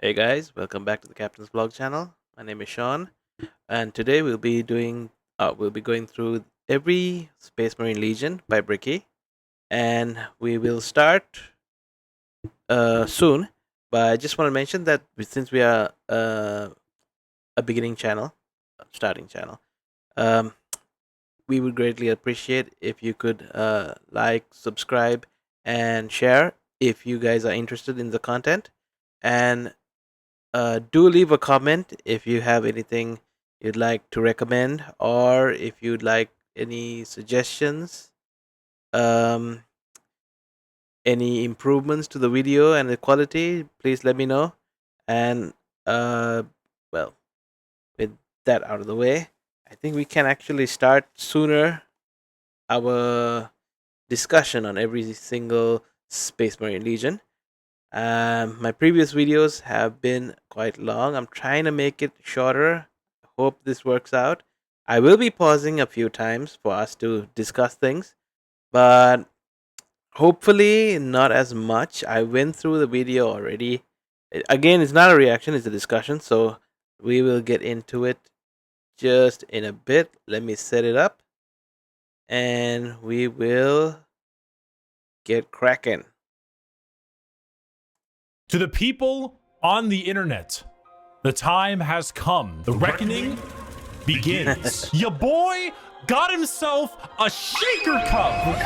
Hey guys, welcome back to the Captain's Blog channel. My name is Sean, and today we'll be going through every Space Marine Legion by Bricky, and we will start soon. But I just want to mention that since we are a beginning channel, starting channel, um, we would greatly appreciate if you could like, subscribe, and share if you guys are interested in the content, and do leave a comment if you have anything you'd like to recommend, or if you'd like any suggestions, um, any improvements to the video and the quality. Please let me know. And uh, well, with that out of the way, I think we can actually start sooner our discussion on every single Space Marine Legion. My previous videos have been quite long. I'm trying to make it shorter. Hope this works out. I will be pausing a few times for us to discuss things, but hopefully not as much. I went through the video already. Again, it's not a reaction, it's a discussion, so we will get into it just in a bit. Let me set it up and we will get cracking. To the people on the internet, the time has come. The reckoning begins. Your boy got himself a shaker cup.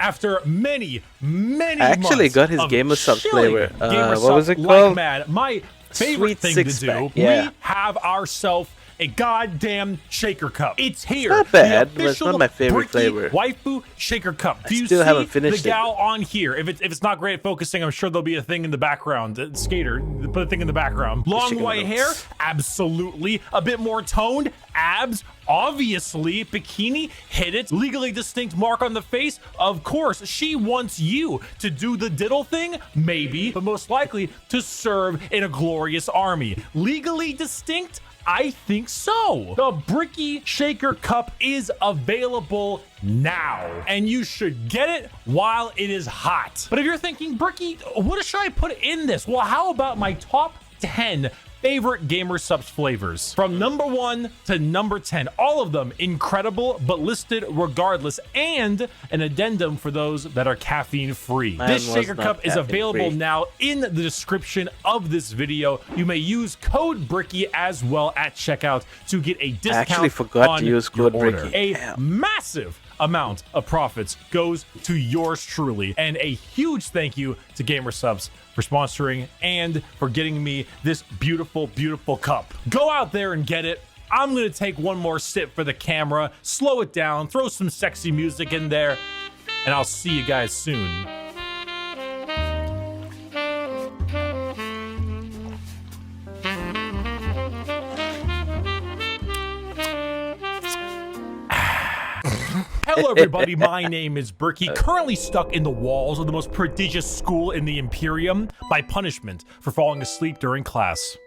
After many I actually months got his of Gamer Subs chilling flavor. Gamer What was it Subs called? like mad, my favorite Sweet thing to six-pack, do, yeah. we have ourselves a goddamn shaker cup. It's here. Not bad, The but it's not official my favorite Bricky flavor. Waifu shaker cup. Do you still see haven't finished the it. gal on here? If it's not great at focusing, I'm sure there'll be a thing in the background. Skater, put a thing in the background. Long chicken white hair, noodles. absolutely. A bit more toned, abs, obviously. Bikini, hit it. Legally distinct mark on the face, of course. She wants you to do the diddle thing, maybe, but most likely to serve in a glorious army. Legally distinct? I think so. The Bricky Shaker Cup is available now, and you should get it while it is hot. But if you're thinking, Bricky, what should I put in this? Well, how about my top 10 favorite Gamer Subs flavors? From number 1 to number 10, all of them incredible, but listed regardless, and an addendum for those that are caffeine free. This Shaker Cup is available now in the description of this video. You may use code Bricky as well at checkout to get a discount. I actually forgot to use code Bricky. A massive amount of profits goes to yours truly, and a huge thank you to Gamer Subs for sponsoring and for getting me this beautiful cup. Go out there and get it. I'm gonna take one more sip for the camera, slow it down, throw some sexy music in there, and I'll see you guys soon. Hello everybody, my name is Bricky, currently stuck in the walls of the most prodigious school in the Imperium by punishment for falling asleep during class.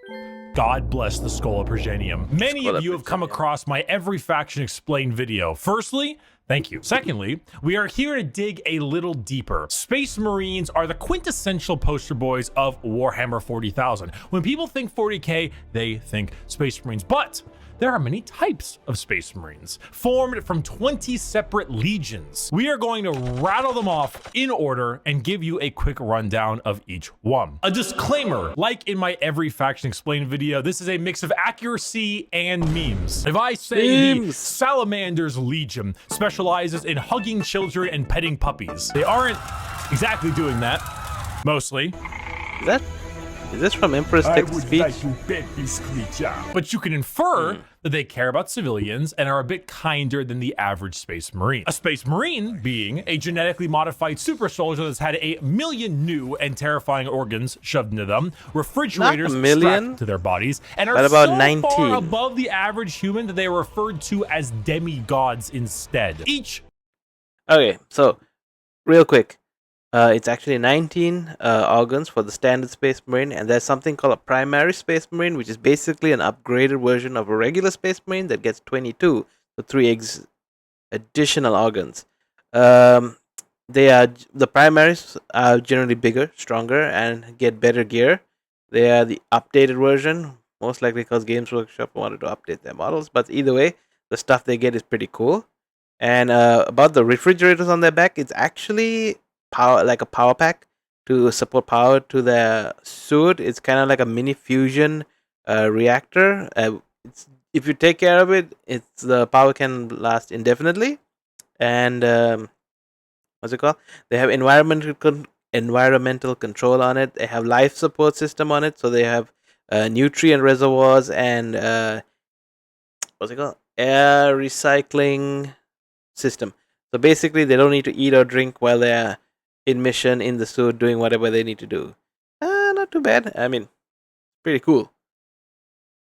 God bless the Schola Progenium. Many of you have come across my Every Faction Explained video. Firstly, thank you. Secondly, we are here to dig a little deeper. Space Marines are the quintessential poster boys of Warhammer 40,000. When people think 40k, they think Space Marines, but there are many types of Space Marines, formed from 20 separate legions. We are going to rattle them off in order and give you a quick rundown of each one. A disclaimer, like in my Every Faction Explained video, this is a mix of accuracy and memes. If I say the Salamander's Legion specializes in hugging children and petting puppies, they aren't exactly doing that, mostly. Is this from Emperor's Text Speech? Like to pet this creature. But you can infer that they care about civilians and are a bit kinder than the average Space Marine. A Space Marine being a genetically modified super soldier that's had 1 million new and terrifying organs shoved into them, refrigerators strapped to their bodies, and are about so 19. far above the average human that they are referred to as demigods instead. Okay, so real quick. It's actually 19 organs for the standard Space Marine, and there's something called a primary Space Marine, which is basically an upgraded version of a regular Space Marine that gets 22, so 3 additional organs. the primaries are generally bigger, stronger, and get better gear. They are the updated version, most likely because Games Workshop wanted to update their models. But either way, the stuff they get is pretty cool. And about the refrigerators on their back, it's actually power like a power pack to support power to the suit. It's kind of like a mini fusion reactor. If you take care of it, it's the power can last indefinitely. And what's it called? They have environmental control on it. They have life support system on it. So they have nutrient reservoirs and what's it called? Air recycling system. So basically, they don't need to eat or drink while they're in mission in the suit doing whatever they need to do. Not too bad. I mean, pretty cool.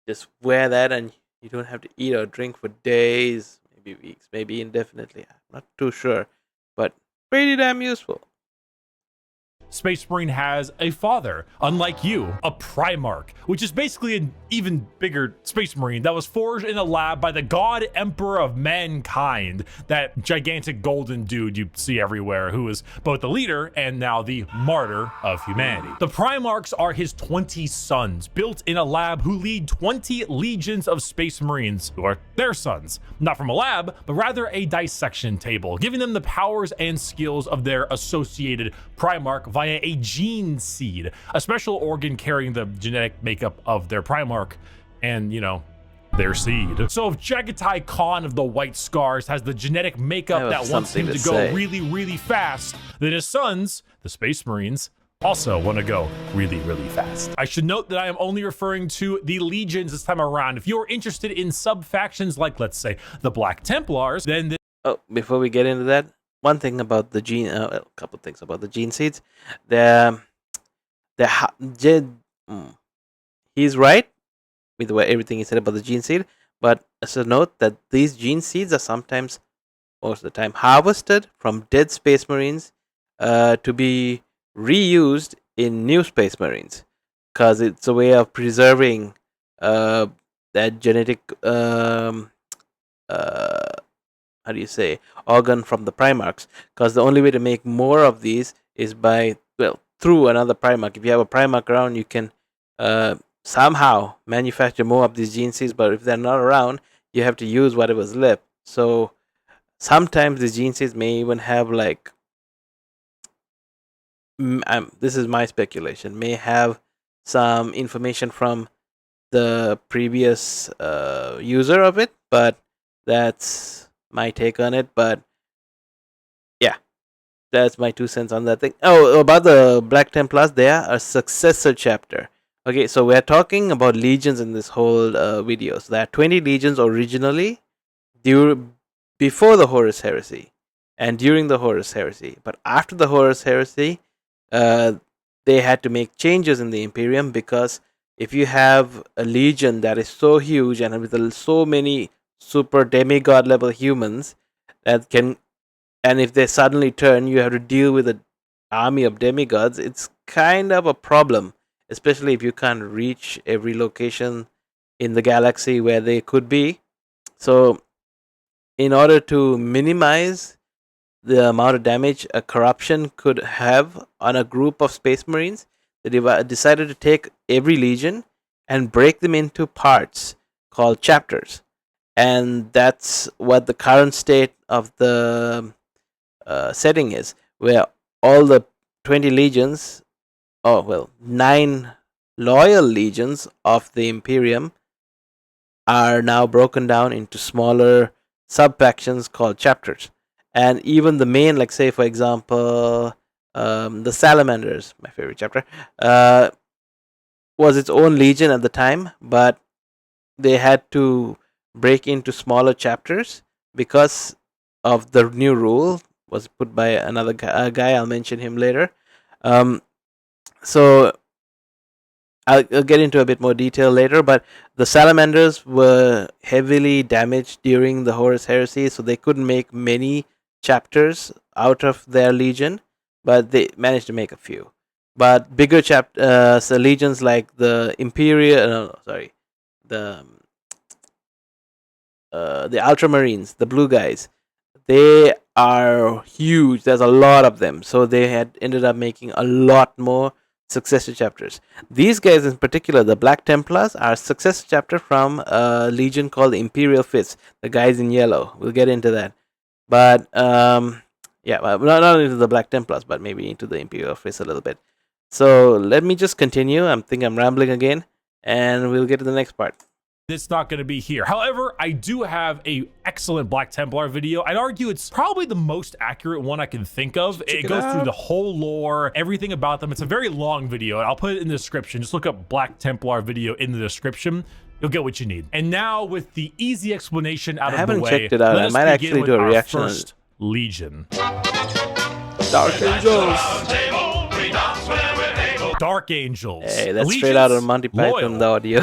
Just wear that and you don't have to eat or drink for days, maybe weeks, maybe indefinitely. I'm not too sure, but pretty damn useful. Space Marine has a father, unlike you, a Primarch, which is basically an even bigger Space Marine that was forged in a lab by the God Emperor of Mankind, that gigantic golden dude you see everywhere, who is both the leader and now the martyr of humanity. The Primarchs are his 20 sons, built in a lab, who lead 20 legions of Space Marines, who are their sons, not from a lab, but rather a dissection table, giving them the powers and skills of their associated Primarch via a gene seed, a special organ carrying the genetic makeup of their Primarch and, their seed. So if Jagatai Khan of the White Scars has the genetic makeup that wants him to go really, really fast, then his sons, the Space Marines, also want to go really, really fast. I should note that I am only referring to the legions this time around. If you're interested in sub-factions like, let's say, the Black Templars, then... Before we get into that, one thing about the gene, a couple things about the gene seeds. He's right with everything he said about the gene seed, but as a note that these gene seeds are sometimes, most of the time, harvested from dead Space Marines to be reused in new Space Marines, because it's a way of preserving that genetic how do you say, organ from the Primarchs, because the only way to make more of these is by, through another Primarch. If you have a Primarch around, you can somehow manufacture more of these gene seeds, but if they're not around, you have to use whatever's left. So sometimes the gene seeds may even have this is my speculation, may have some information from the previous user of it, but that's my take on it. But yeah, that's my 2 cents on that thing. About the Black Templars, they are a successor chapter. Okay, so we're talking about legions in this whole video. So there are 20 legions originally before the Horus Heresy and during the Horus Heresy. But after the Horus Heresy, they had to make changes in the Imperium, because if you have a legion that is so huge and with so many super demigod level humans that can, and if they suddenly turn, you have to deal with an army of demigods. It's kind of a problem, especially if you can't reach every location in the galaxy where they could be. So in order to minimize the amount of damage a corruption could have on a group of Space Marines, they decided to take every legion and break them into parts called chapters. And that's what the current state of the setting is, where all the 20 legions, 9 loyal legions of the Imperium are now broken down into smaller sub-factions called chapters. And even the main, like say for example, the Salamanders, my favorite chapter, was its own legion at the time, but they had to break into smaller chapters because of the new rule was put by another guy. I'll mention him later. So I'll get into a bit more detail later, but the Salamanders were heavily damaged during the Horus Heresy, so they couldn't make many chapters out of their legion, but they managed to make a few. But bigger so legions like the the Ultramarines, the blue guys, they are huge. There's a lot of them, so they had ended up making a lot more successor chapters. These guys in particular, the Black Templars, are successor chapter from a legion called the Imperial Fists. The guys in yellow. We'll get into that, but yeah, not into the Black Templars, but maybe into the Imperial Fists a little bit. So let me just continue. I'm rambling again, and we'll get to the next part. It's not going to be here. However, I do have a excellent Black Templar video. I'd argue it's probably the most accurate one I can think of. It goes through the whole lore, everything about them. It's a very long video, and I'll put it in the description. Just look up Black Templar video in the description. You'll get what you need. And now, with the easy explanation out of the way, I haven't checked it out. I might actually do a reaction on first Legion. Dark Angels. Dark Angels. Hey, that's straight out of Monty Python, the audio.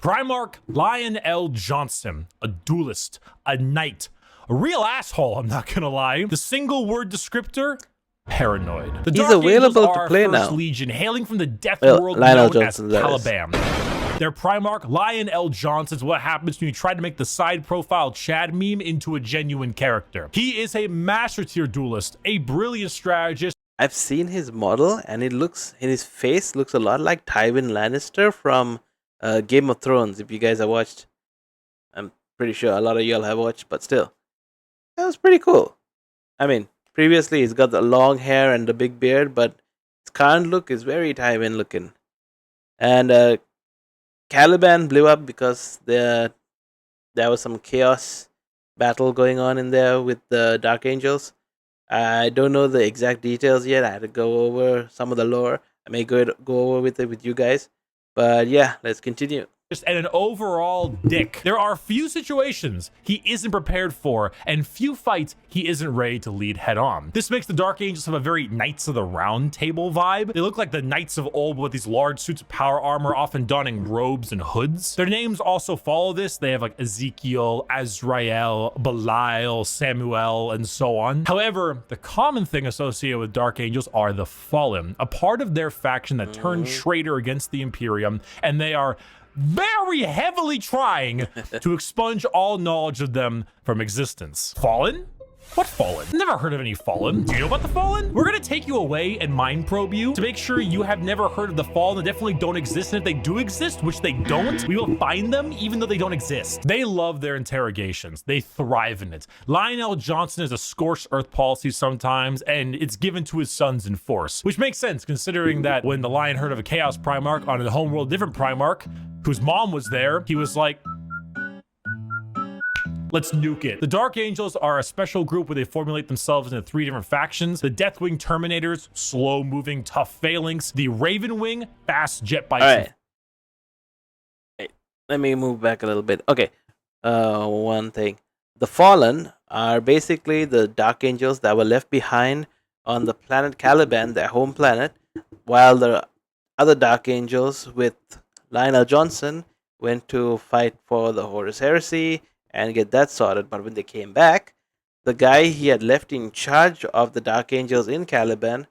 Primarch Lionel Johnson, a duelist, a knight, a real asshole, I'm not gonna lie. The single word descriptor, paranoid. The He's available to play first now. Legion, hailing from the death world Lionel known Johnson, as Caliban. Their Primarch, Lionel Johnson, is what happens when you try to make the side profile Chad meme into a genuine character. He is a master tier duelist, a brilliant strategist. I've seen his model, and his face looks a lot like Tywin Lannister from Game of Thrones. If you guys have watched, I'm pretty sure a lot of y'all have watched, but still, that was pretty cool. I mean, previously he's got the long hair and the big beard, but his current look is very Tywin looking. And Caliban blew up because there was some chaos battle going on in there with the Dark Angels. I don't know the exact details yet. I had to go over some of the lore. I may go over with it with you guys. But yeah, let's continue. And an overall dick. There are few situations he isn't prepared for, and few fights he isn't ready to lead head on. This makes the Dark Angels have a very Knights of the Round Table vibe. They look like the knights of old with these large suits of power armor, often donning robes and hoods. Their names also follow this. They have like Ezekiel, Azrael, Belial, Samuel, and so on. However, the common thing associated with Dark Angels are the Fallen, a part of their faction that turned traitor against the Imperium, and they are very heavily trying to expunge all knowledge of them from existence. Fallen? What Fallen? Never heard of any Fallen. Do you know about the Fallen? We're gonna take you away and mind probe you to make sure you have never heard of the Fallen. They definitely don't exist, and if they do exist, which they don't, we will find them even though they don't exist. They love their interrogations. They thrive in it. Lionel Johnson is a scorched earth policy sometimes, and it's given to his sons in force, which makes sense considering that when the Lion heard of a Chaos Primarch on a homeworld different Primarch, whose mom was there, he was like, let's nuke it. The Dark Angels are a special group where they formulate themselves into 3 different factions. The Deathwing Terminators, slow-moving, tough phalanx. The Ravenwing, fast jet bikes. All right. Wait, let me move back a little bit. Okay. One thing. The Fallen are basically the Dark Angels that were left behind on the planet Caliban, their home planet, while the other Dark Angels with Lionel Johnson went to fight for the Horus Heresy and get that sorted. But when they came back, the guy he had left in charge of the Dark Angels in Caliban,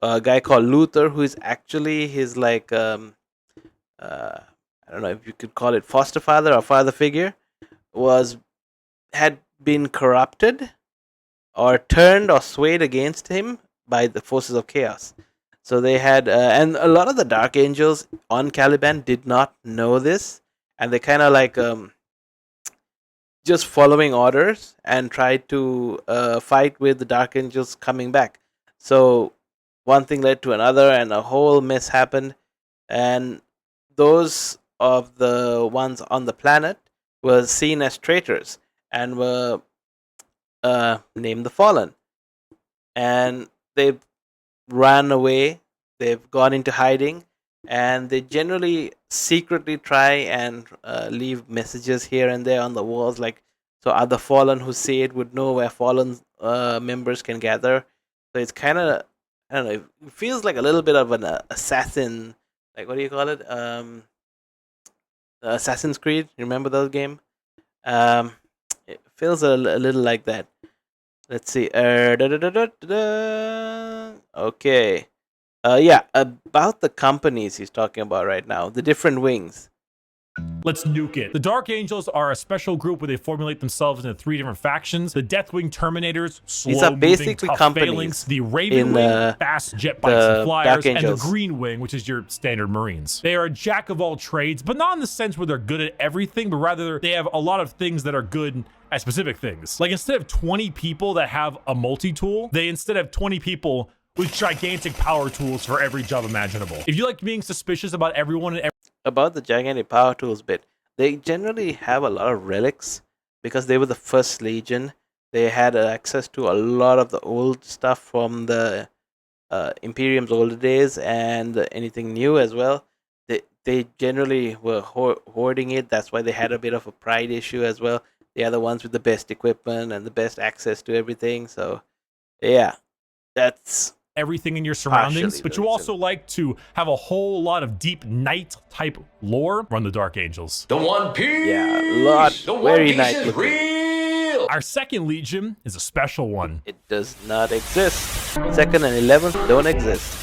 a guy called Luther, who is actually his I don't know if you could call it foster father or father figure, had been corrupted or turned or swayed against him by the forces of chaos. So they had, and a lot of the Dark Angels on Caliban did not know this, and they kind of just following orders and tried to fight with the Dark Angels coming back. So one thing led to another, and a whole mess happened. And those of the ones on the planet were seen as traitors and were named the Fallen. And they ran away. They've gone into hiding, and they generally secretly try and leave messages here and there on the walls, so other Fallen who see it would know where Fallen members can gather. So it's kind of, I don't know, it feels like a little bit of an assassin, what do you call it? Assassin's Creed. You remember that game? It feels a little like that. Let's see. Okay. Yeah, about the companies he's talking about right now, the different wings. Let's nuke it. The Dark Angels are a special group where they formulate themselves into 3 different factions. The Deathwing Terminators, slow-moving, basically tough companies phalanx. The Raven Wing, fast jet bikes and flyers. And the Green Wing, which is your standard Marines. They are a jack of all trades, but not in the sense where they're good at everything, but rather they have a lot of things that are good at specific things. Like instead of 20 people that have a multi-tool, they instead have 20 people with gigantic power tools for every job imaginable. If you like being suspicious about everyone and about the gigantic power tools bit, they generally have a lot of relics because they were the first Legion. They had access to a lot of the old stuff from the Imperium's older days and anything new as well. They generally were hoarding it. That's why they had a bit of a pride issue as well. They are the ones with the best equipment and the best access to everything. So, yeah, that's everything in your surroundings, but you also like to have a whole lot of deep night type lore. Run the Dark Angels. The One Piece. Yeah, a lot. The very One Piece is real. Our second Legion is a special one. It does not exist. 2nd and 11th don't exist.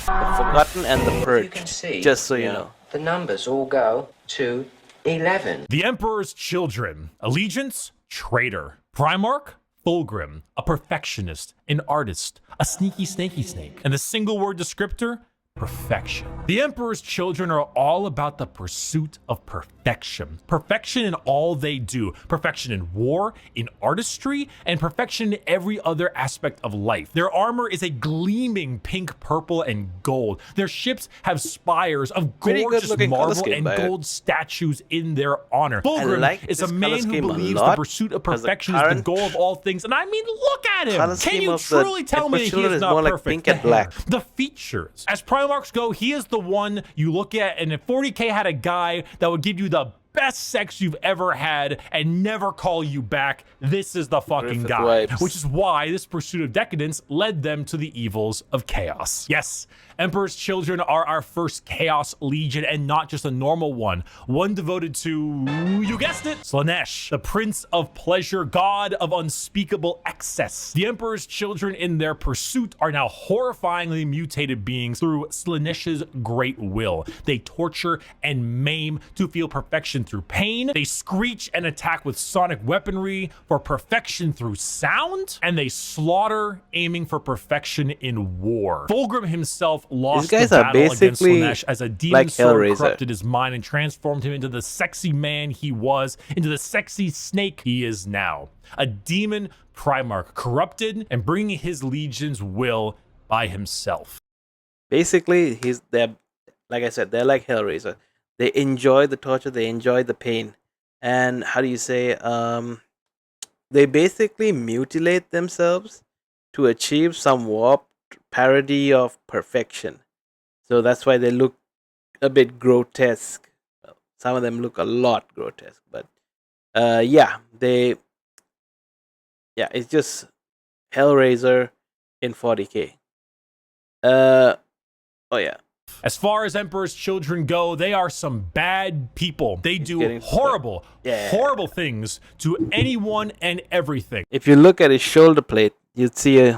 The Forgotten and the Purged. Just so you know. The numbers all go to 11. The Emperor's Children. Allegiance, traitor. Primarch, Fulgrim, a perfectionist, an artist, a sneaky snaky snake. And the single word descriptor, perfection. The Emperor's Children are all about the pursuit of perfection. Perfection in all they do. Perfection in war, in artistry, and perfection in every other aspect of life. Their armor is a gleaming pink, purple, and gold. Their ships have spires of gorgeous marble and gold statues in their honor. Fulgrim is a man who believes the pursuit of perfection is the goal of all things. And I mean, look at him. Can you truly tell me he is not perfect? Pink and black. The features. As Primarchs go, he is the one you look at, and if 40K had a guy that would give you the best sex you've ever had and never call you back, this is the fucking guy. Which is why this pursuit of decadence led them to the evils of chaos. Yes, Emperor's Children are our first Chaos Legion, and not just a normal one. One devoted to, you guessed it, Slaanesh, the Prince of Pleasure, God of unspeakable excess. The Emperor's Children in their pursuit are now horrifyingly mutated beings through Slaanesh's great will. They torture and maim to feel perfection through pain. They screech and attack with sonic weaponry for perfection through sound. And they slaughter, aiming for perfection in war. Fulgrim himself lost the battle against Slaanesh as a demon sword corrupted his mind and transformed him into the sexy man he was, into the sexy snake he is now. A demon Primarch, corrupted and bringing his legion's will by himself. Basically, they're like I said, they're like Hellraiser. They enjoy the torture, they enjoy the pain. And how do you say, they basically mutilate themselves to achieve some warped parody of perfection. So that's why they look a bit grotesque. Some of them look a lot grotesque, but it's just Hellraiser in 40K. As far as Emperor's Children go, they are some bad people. They do horrible things to anyone and everything. If you look at his shoulder plate, you'd see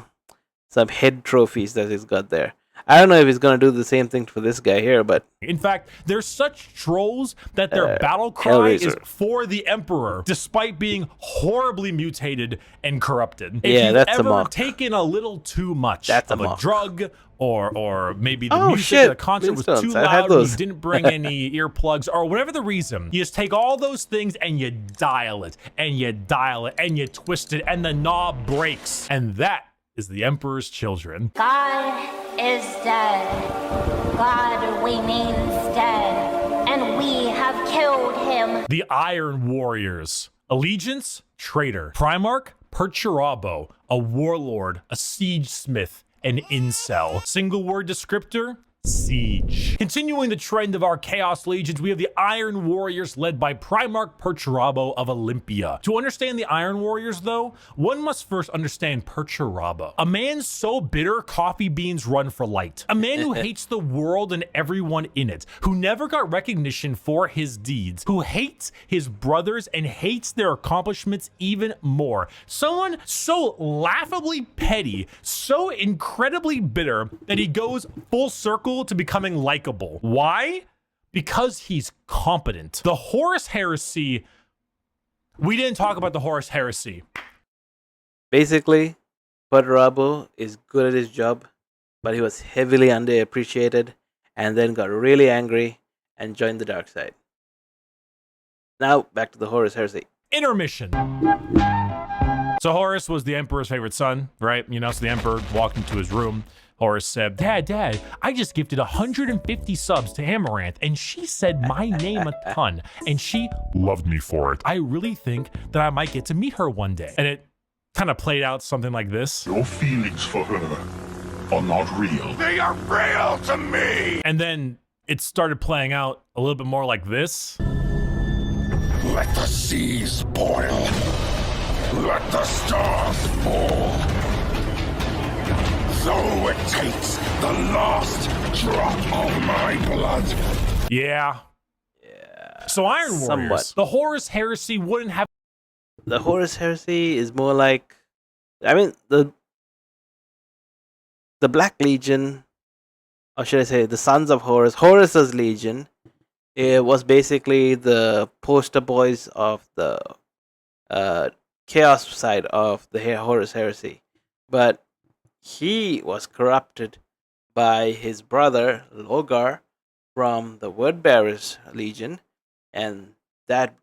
some head trophies that he's got there. I don't know if he's going to do the same thing for this guy here, but... In fact, they're such trolls that their battle cry is for the Emperor, despite being horribly mutated and corrupted. If you've ever taken a little too much of a drug, or maybe the music at a concert was too loud and you didn't bring any earplugs, or whatever the reason, you just take all those things and you dial it, and you dial it, and you twist it, and the knob breaks. And that is the Emperor's Children. God is dead. God remains dead, and we have killed him. The Iron Warriors. Allegiance, traitor. Primarch, Perturabo, a warlord, a siege smith, an incel. Single word descriptor, siege. Continuing the trend of our Chaos Legions, we have the Iron Warriors led by Primarch Perturabo of Olympia. To understand the Iron Warriors, though, one must first understand Perturabo. A man so bitter coffee beans run for light. A man who hates the world and everyone in it, who never got recognition for his deeds, who hates his brothers and hates their accomplishments even more. Someone so laughably petty, so incredibly bitter that he goes full circle brutal to becoming likable. Why? Because he's competent. The Horus Heresy, we didn't talk about the Horus Heresy. Basically, Perturabo is good at his job, but he was heavily underappreciated and then got really angry and joined the dark side. Now, back to the Horus Heresy. Intermission. So Horus was the Emperor's favorite son, right? You know, so the Emperor walked into his room. Horus said, Dad, I just gifted 150 subs to Amaranth, and she said my name a ton, and she loved me for it. I really think that I might get to meet her one day. And it kind of played out something like this. Your feelings for her are not real. They are real to me! And then it started playing out a little bit more like this. Let the seas boil. Let the stars fall. Though it takes the last drop of my blood. Yeah. So Iron Warriors, Somewhat. the Horus Heresy wouldn't have. The Horus Heresy is more like, I mean, the Black Legion, or should I say, the Sons of Horus, Horus's Legion, it was basically the poster boys of the Chaos side of the Horus Heresy. But he was corrupted by his brother, Logar, from the Wordbearers Legion, and that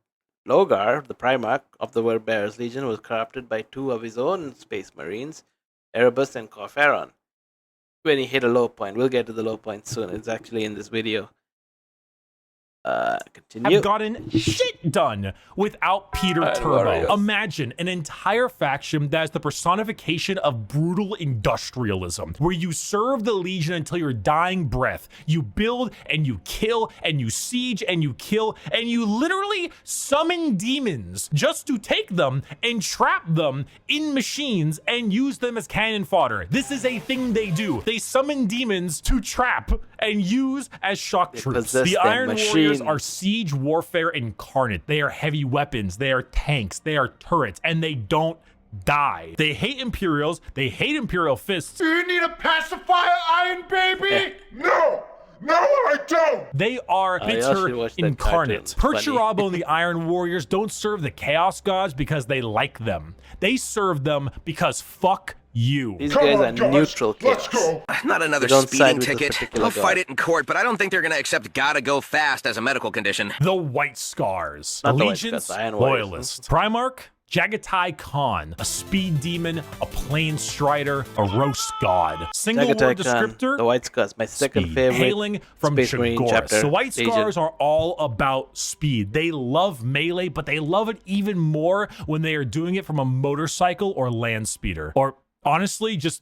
Logar, the Primarch of the Wordbearers Legion, was corrupted by two of his own Space Marines, Erebus and Corferon, when he hit a low point. We'll get to the low point soon. It's actually in this video. Continue. Have gotten shit done without Peter Turbo. Imagine an entire faction that is the personification of brutal industrialism, where you serve the Legion until your dying breath. You build and you kill and you siege and you kill and you literally summon demons just to take them and trap them in machines and use them as cannon fodder. This is a thing they do. They summon demons to trap and use as shock troops. The Iron Warriors are siege warfare incarnate. They are heavy weapons, they are tanks, they are turrets, and they don't die. They hate Imperials, they hate Imperial fists. Do you need a pacifier, Iron Baby? No! No, I don't! They are bitter incarnate. Perturabo and the Iron Warriors don't serve the Chaos Gods because they like them. They serve them because fuck you. These guys are neutral kids. Let's go! Not another They don't side speeding with this ticket. particular I'll god. fight it in court, but I don't think they're gonna accept gotta go fast as a medical condition. The White Scars. Not the White Allegiance, Scars, the Iron Warriors. Loyalist. Primarch, Jagatai Khan, a speed demon, a plane strider, a roast god. Single word Jagatai Khan, descriptor, the White Scars, my second speed. favorite. Hailing from Space Marine Chagoras. chapter The White Legion. Scars are all about speed. They love melee, but they love it even more when they are doing it from a motorcycle or land speeder. Or honestly, just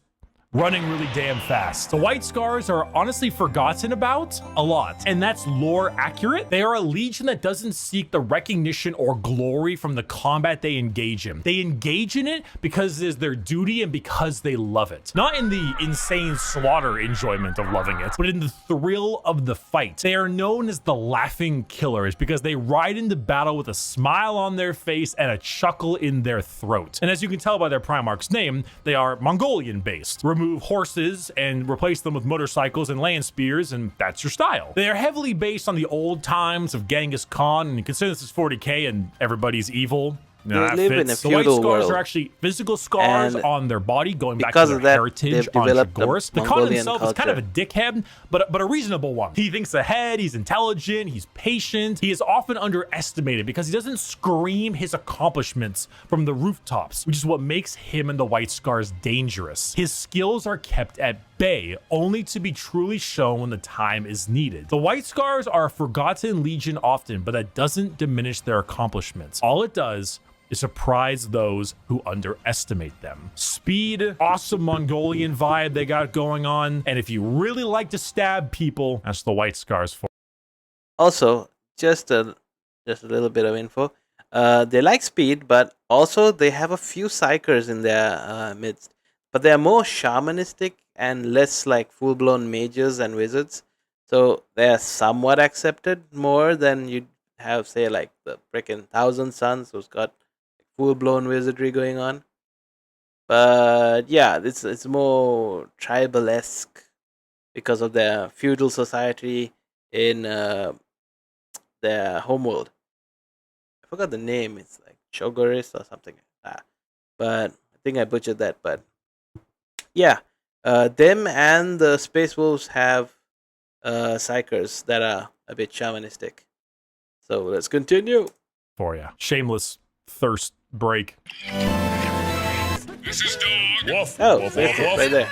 running really damn fast. The White Scars are honestly forgotten about a lot, and that's lore accurate. They are a legion that doesn't seek the recognition or glory from the combat they engage in. They engage in it because it is their duty and because they love it. Not in the insane slaughter enjoyment of loving it, but in the thrill of the fight. They are known as the Laughing Killers because they ride into battle with a smile on their face and a chuckle in their throat. And as you can tell by their Primarch's name, they are Mongolian based. Remove horses and replace them with motorcycles and land spears, and that's your style. They are heavily based on the old times of Genghis Khan, and consider this is 40k and everybody's evil. They that live in fits. a The White feudal Scars world. are actually physical scars And on their body, going back to because their of that, heritage they've on developed a Chagoras. The Khan Mongolian himself is kind of a culture. dickhead, but a reasonable one. He thinks ahead, he's intelligent, he's patient. He is often underestimated because he doesn't scream his accomplishments from the rooftops, which is what makes him and the White Scars dangerous. His skills are kept at bay, only to be truly shown when the time is needed. The White Scars are a forgotten legion often, but that doesn't diminish their accomplishments. All it does is surprise those who underestimate them. Speed, awesome Mongolian vibe they got going on, and if you really like to stab people, that's the White Scars for. Also, just a little bit of info. They like speed, but also they have a few psychers in their midst. But they are more shamanistic and less like full-blown mages and wizards. So they are somewhat accepted more than you'd have, say, like the frickin' Thousand Sons, who's got full-blown wizardry going on. But yeah, it's more tribal-esque because of the feudal society in their homeworld. I forgot the name. It's like Chogoris or something like that. But I think I butchered that. But yeah, them and the Space Wolves have psychers that are a bit shamanistic. So let's continue. For you. Shameless thirst break. This is Dog. Woof, Oh, woof, that's woof, it woof. right there.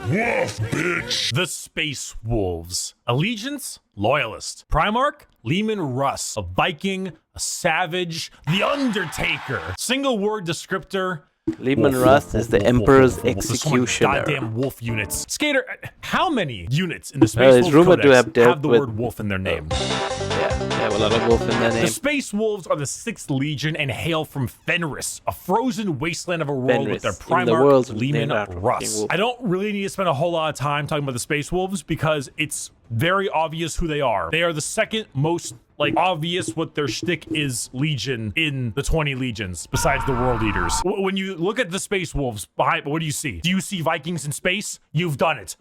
Woof, bitch. The Space Wolves. Allegiance, Loyalist. Primarch, Lehman Russ. A Viking, a Savage, the Undertaker. Single word descriptor. Lehman Wolf, Russ wolf, is the wolf, Emperor's wolf, wolf, wolf. There's so many executioner. Goddamn wolf units. Skater, how many units in the Space Well, it's Wolves rumored to Codex have dealt the with- word wolf in their name? Yeah, they have a lot of wolf in their The name. Space Wolves are the 6th Legion and hail from Fenris, a frozen wasteland of a world with their Fenris, in the Primarch, world's named Lehman after King Russ. Wolf. I don't really need to spend a whole lot of time talking about the Space Wolves because it's very obvious who they are. They are the second most obvious what their shtick is legion in the 20 legions, besides the World Eaters. When you look at the Space Wolves behind, what do you see? Do you see Vikings in space? You've done it.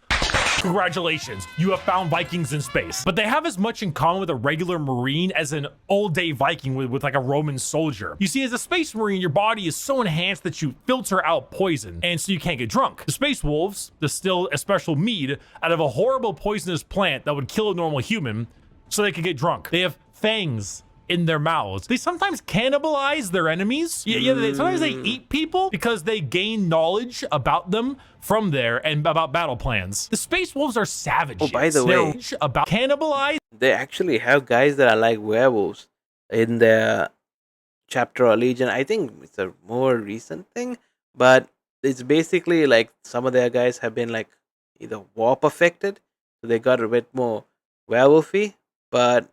Congratulations, you have found Vikings in space. But they have as much in common with a regular Marine as an old-day Viking with like a Roman soldier. You see, as a Space Marine, your body is so enhanced that you filter out poison, and so you can't get drunk. The Space Wolves distill a special mead out of a horrible poisonous plant that would kill a normal human so they could get drunk. They have fangs in their mouths. They sometimes cannibalize their enemies. Sometimes they eat people because they gain knowledge about them from there and about battle plans. The Space Wolves are savages. Oh, by the They're way, about cannibalize. they actually have guys that are like werewolves in their chapter or legion. I think it's a more recent thing, but it's basically like some of their guys have been like either warp affected, so they got a bit more werewolfy. But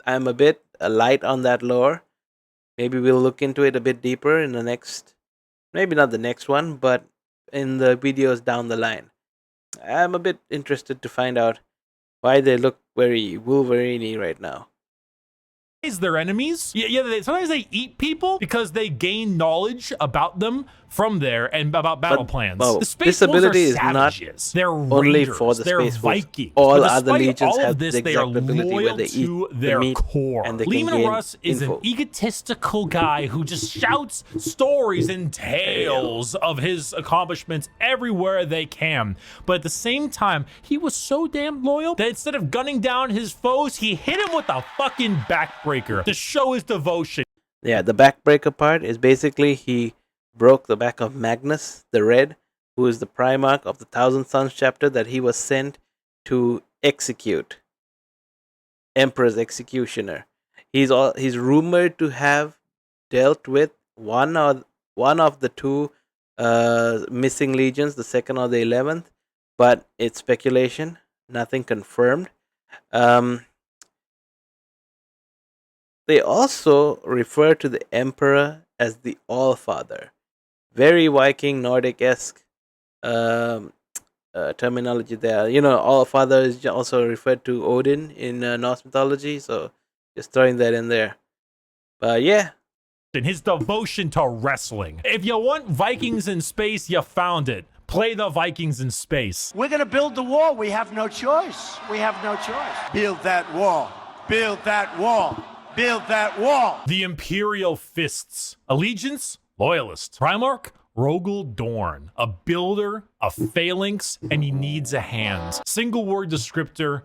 I'm a bit light on that lore. Maybe we'll look into it a bit deeper in the next, maybe not the next one, but in the videos down the line. I'm a bit interested to find out why they look very Wolverine-y right now. Their enemies. Sometimes they eat people because they gain knowledge about them from there and about battle plans. Well, The Space this Wolves ability are is not savages. They're only raiders. for the They're Space Wolves. Vikings. All But other despite legions all have of this, the they are exact ability where loyal they to eat their the meat core. and they can Lehman gain Russ is info. an egotistical guy who just shouts stories and tales of his accomplishments everywhere they can. But at the same time, he was so damn loyal that instead of gunning down his foes, he hit him with a fucking backbreaker to show his devotion. Yeah, the backbreaker part is basically he broke the back of Magnus the Red, who is the Primarch of the Thousand Suns chapter that he was sent to execute. Emperor's executioner. He's rumored to have dealt with one of the two missing legions, the second or the 11th, but it's speculation, nothing confirmed. They also refer to the Emperor as the All-Father. Very Viking Nordic-esque terminology there. You know, All-Father is also referred to Odin in Norse mythology, so just throwing that in there. But yeah. And his devotion to wrestling. If you want Vikings in space, you found it. Play the Vikings in space. We're going to build the wall. We have no choice. We have no choice. Build that wall. Build that wall. Build that wall. The Imperial Fists. Allegiance, Loyalist. Primarch, Rogel Dorn. A builder, a phalanx, and he needs a hand. Single word descriptor,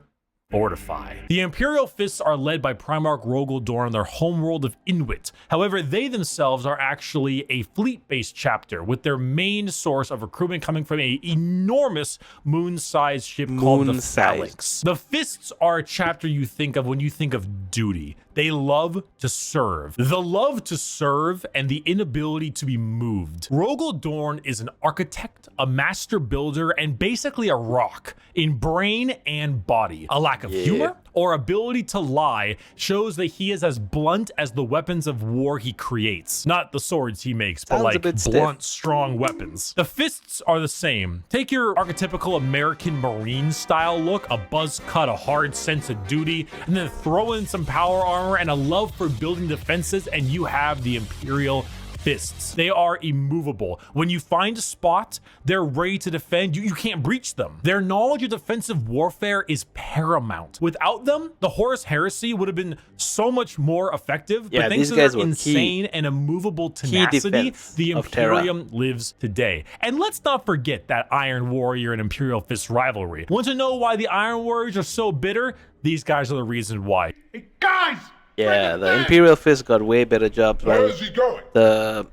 fortify. The Imperial Fists are led by Primarch Rogel Dorn, their homeworld of Inuit. However, they themselves are actually a fleet-based chapter, with their main source of recruitment coming from an enormous moon-sized ship called the Phalanx. The Fists are a chapter you think of when you think of duty. They love to serve. The love to serve and the inability to be moved. Rogel Dorn is an architect, a master builder, and basically a rock in brain and body. A lack of humor or ability to lie shows that he is as blunt as the weapons of war he creates. Not the swords he makes, but like blunt, strong weapons. The Fists are the same. Take your archetypical American Marine style look, a buzz cut, a hard sense of duty, and then throw in some power armor and a love for building defenses, and you have the Imperial fists. They are immovable. When you find a spot, they're ready to defend. You can't breach them. Their knowledge of defensive warfare is paramount. Without them, the Horus Heresy would have been so much more effective. Yeah, but thanks these to guys their were insane and immovable key tenacity, defense the of Terra. Imperium lives today. And let's not forget that Iron Warrior and Imperial Fist rivalry. Want to know why the Iron Warriors are so bitter? These guys are the reason why. Hey, guys! Yeah, the Imperial Fist got way better jobs. Where While is he going? the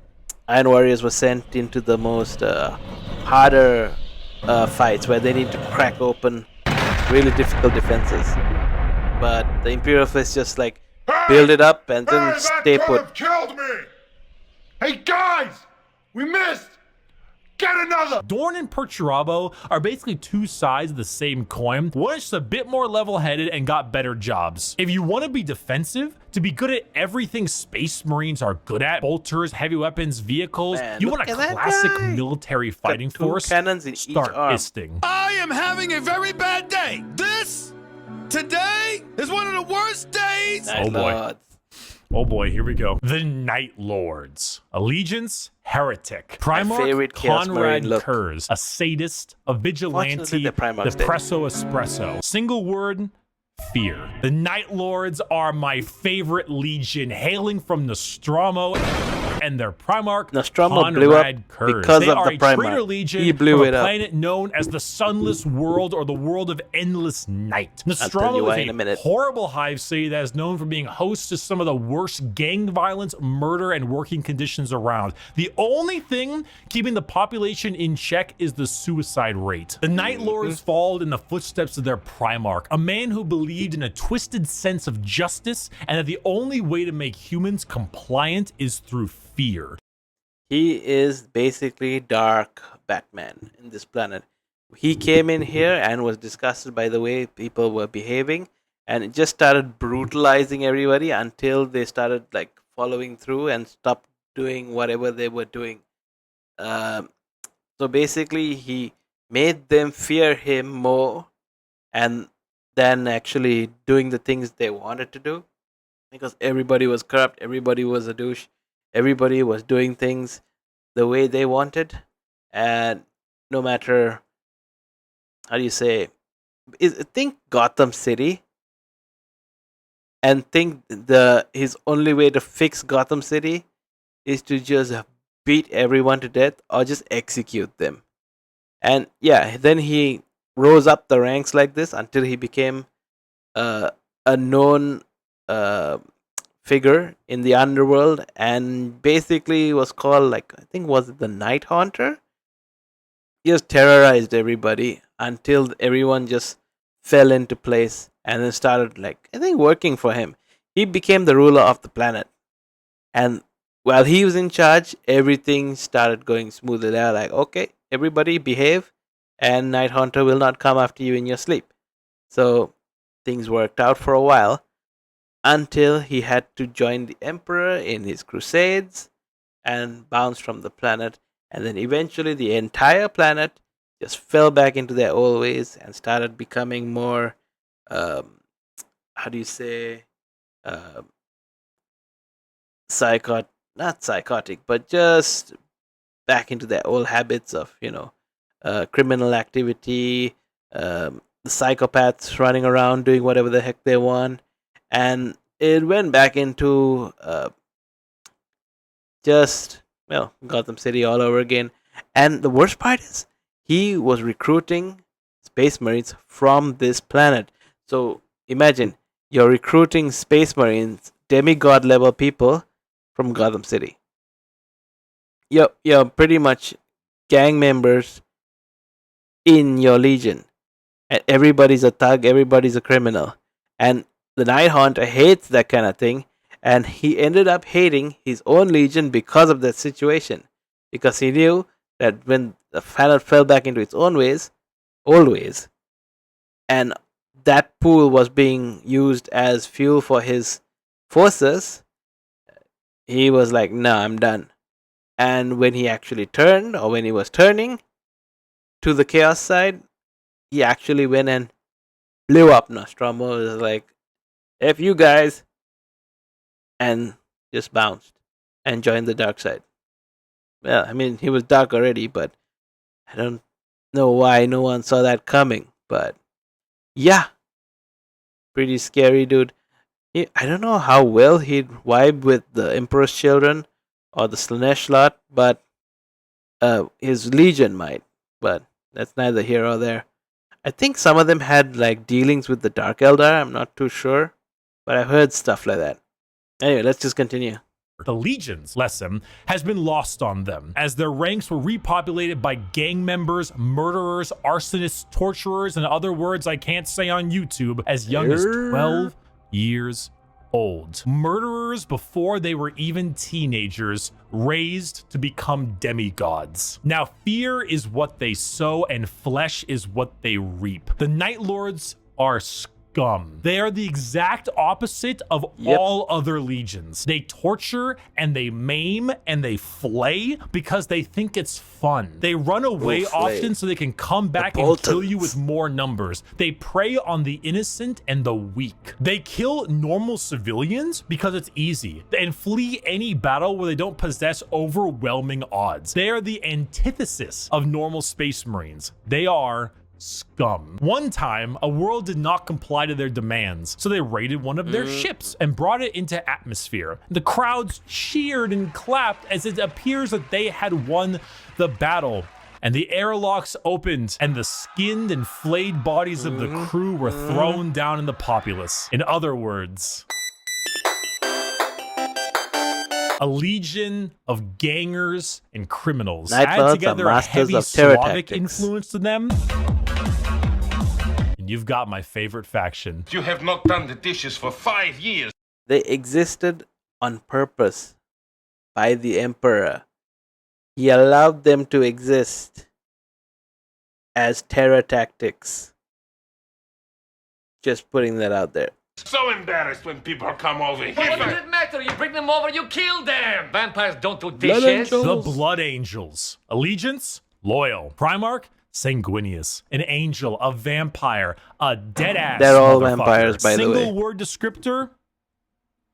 Iron Warriors were sent into the most harder fights where they need to crack open really difficult defenses. But the Imperial Fist just like build it up and then stay that could put. have killed me! Hey, guys! We missed! Get another! Dorn and Perturabo are basically two sides of the same coin. One is just a bit more level-headed and got better jobs. If you want to be defensive, to be good at everything Space Marines are good at, bolters, heavy weapons, vehicles, Man, you look want a at that classic guy. military fighting Two force, cannons in each start arm. isting. I am having a very bad day. Today is one of the worst days. Nice Oh, boy. lords. Oh boy, here we go. The Night Lords. Allegiance, Heretic. Primarch favorite Chaos Conrad Marine look. Kurz, a sadist, a vigilante, Fortunately, the Primarch's dead. Presso Espresso. Single word, fear. The Night Lords are my favorite legion, hailing from Nostromo and their Primarch, Nostromo Conrad blew up Kurz. because they of are the a Primarch. traitor legion He blew from it a up. planet known as the Sunless World or the World of Endless Night. tell you Nostromo why is in a minute. horrible hive city that is known for being host to some of the worst gang violence, murder, and working conditions around. The only thing keeping the population in check is the suicide rate. The Night Lords followed in the footsteps of their Primarch, a man who believed in a twisted sense of justice and that the only way to make humans compliant is through fear. He is basically Dark Batman in this planet. He came in here and was disgusted by the way people were behaving, and it just started brutalizing everybody until they started like following through and stopped doing whatever they were doing. So basically, he made them fear him more, and then actually doing the things they wanted to do, because everybody was corrupt, everybody was a douche, everybody was doing things the way they wanted, and no matter how do you say, think Gotham City, and think his only way to fix Gotham City is to just beat everyone to death or just execute them. And yeah, then he rose up the ranks like this until he became a known figure in the underworld, and basically was called, like, I think was it the Night Haunter. He just terrorized everybody until everyone just fell into place and then started, like, I think working for him. He became the ruler of the planet, and while he was in charge, everything started going smoothly. They were like, okay, everybody behave, and Night Haunter will not come after you in your sleep. So things worked out for a while until he had to join the Emperor in his crusades and bounce from the planet. And then eventually the entire planet just fell back into their old ways and started becoming more, how do you say, not psychotic, but just back into their old habits of, criminal activity, the psychopaths running around doing whatever the heck they want. And it went back into Gotham City all over again. And the worst part is, he was recruiting Space Marines from this planet. So imagine, you're recruiting Space Marines, demigod level people from Gotham City. You're pretty much gang members in your legion. And everybody's a thug, everybody's a criminal. And the Night Haunter hates that kind of thing, and he ended up hating his own legion because of that situation. Because he knew that when the planet fell back into its own ways, old ways, and that pool was being used as fuel for his forces, he was like, "No, I'm done." And when he actually turned, or when he was turning to the chaos side, he actually went and blew up Nostromo. It was like, F you guys, and just bounced and joined the dark side. Well, I mean, he was dark already, but I don't know why no one saw that coming. But yeah, pretty scary, dude. I don't know how well he'd vibe with the Emperor's Children or the Slanesh lot, but his Legion might. But that's neither here or there. I think some of them had like dealings with the Dark Eldar. I'm not too sure, but I've heard stuff like that. Anyway, let's just continue. The Legion's lesson has been lost on them, as their ranks were repopulated by gang members, murderers, arsonists, torturers, and other words I can't say on YouTube, as young as 12 years old. Murderers before they were even teenagers, raised to become demigods. Now, fear is what they sow, and flesh is what they reap. The Night Lords are scum. They are the exact opposite of all other legions. They torture and they maim and they flay because they think it's fun. They run away often so they can come back and kill you with more numbers. They prey on the innocent and the weak. They kill normal civilians because it's easy and flee any battle where they don't possess overwhelming odds. They are the antithesis of normal space marines. They are scum. One time, a world did not comply to their demands, so they raided one of their ships and brought it into atmosphere. The crowds cheered and clapped as it appears that they had won the battle. And the airlocks opened, and the skinned and flayed bodies of the crew were thrown down in the populace. In other words, a legion of gangers and criminals. Add together a heavy Slavic influence to them, and you've got my favorite faction. You have not done the dishes for 5 years. They existed on purpose by the Emperor. He allowed them to exist as terror tactics. Just putting that out there. So embarrassed when people come over here. What does it matter? You bring them over, you kill them. Vampires don't do dishes. The Blood Angels. Allegiance, loyal. Primarch, sanguineous. An angel, a vampire, a dead-ass They're all vampires, by the way. Single word descriptor,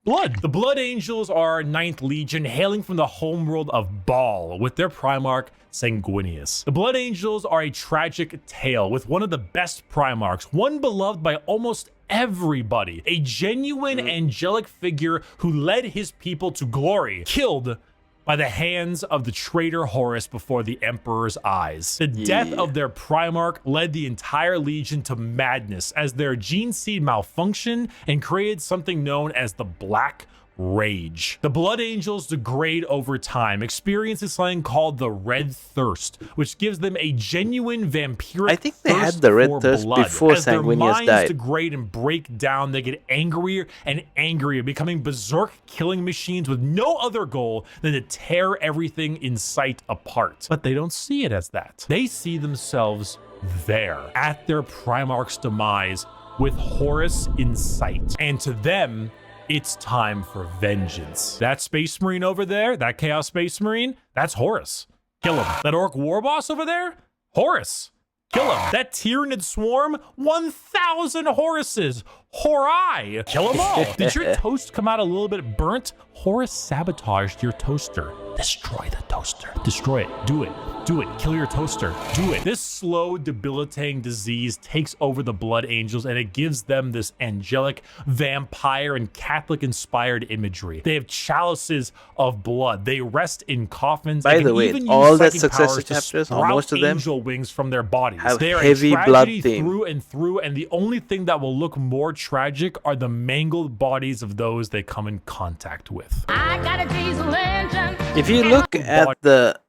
blood. The Blood Angels are 9th Legion, hailing from the homeworld of Baal, with their Primarch, Sanguinius. The Blood Angels are a tragic tale with one of the best Primarchs, one beloved by almost everybody, a genuine angelic figure who led his people to glory, killed by the hands of the traitor Horus before the Emperor's eyes. The death of their Primarch led the entire Legion to madness as their gene seed malfunctioned and created something known as the Black Rage. The Blood Angels degrade over time, experiencing something called the Red Thirst, which gives them a genuine vampiric I think they had the Red Thirst blood. before As their Sanguinius minds died. degrade and break down, they get angrier and angrier, becoming berserk killing machines with no other goal than to tear everything in sight apart. But they don't see it as that. They see themselves there, at their Primarch's demise, with Horus in sight. And to them, it's time for vengeance. That Space Marine over there, that Chaos Space Marine, that's Horus. Kill him. That Orc War Boss over there, Horus. Kill him. That Tyranid Swarm, 1,000 Horuses. Horai. Kill them all. Did your toast come out a little bit burnt? Horus sabotaged your toaster. Destroy the toaster. Destroy it. Do it. Do it. Kill your toaster. Do it. This slow, debilitating disease takes over the Blood Angels, and it gives them this angelic, vampire, and Catholic-inspired imagery. They have chalices of blood. They rest in coffins. By the way, all the successor chapters, or most of them, angel wings from their bodies. have They are heavy a blood tragedy theme. through and through, and the only thing that will look more tragic are the mangled bodies of those they come in contact with. I got a diesel engine. If you look at the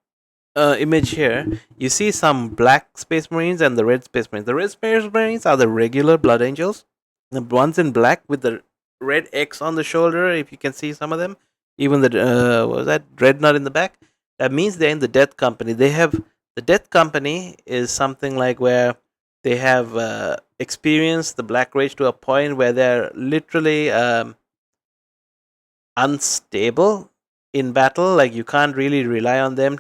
image here, you see some black Space Marines and the red Space Marines. The red Space Marines are the regular Blood Angels. The ones in black with the red X on the shoulder, if you can see some of them. Even the, what was that? Dreadnought in the back. That means they're in the Death Company. They have, the Death Company is something like where they have experienced the Black Rage to a point where they're literally unstable in battle. Like, you can't really rely on them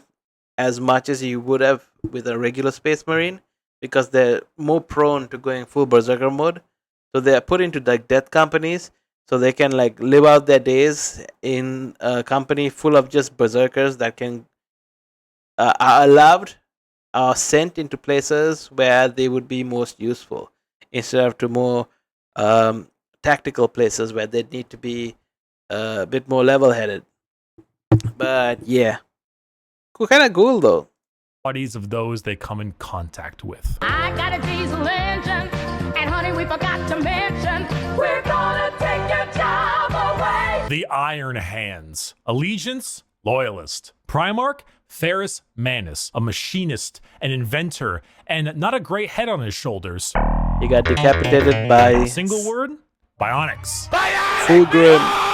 as much as you would have with a regular Space Marine, because they're more prone to going full berserker mode. So they are put into like death companies, so they can like live out their days in a company full of just berserkers that can are allowed or sent into places where they would be most useful, instead of to more tactical places where they need to be a bit more level-headed. But yeah, kind of cool though. Bodies of those they come in contact with. I got a diesel engine, and honey, we forgot to mention, we're gonna take your job away. The Iron Hands. Allegiance, loyalist. Primarch, Ferrus Manus, a machinist, an inventor, and not a great head on his shoulders. He got decapitated by Single word? Bionics. Fulgrim.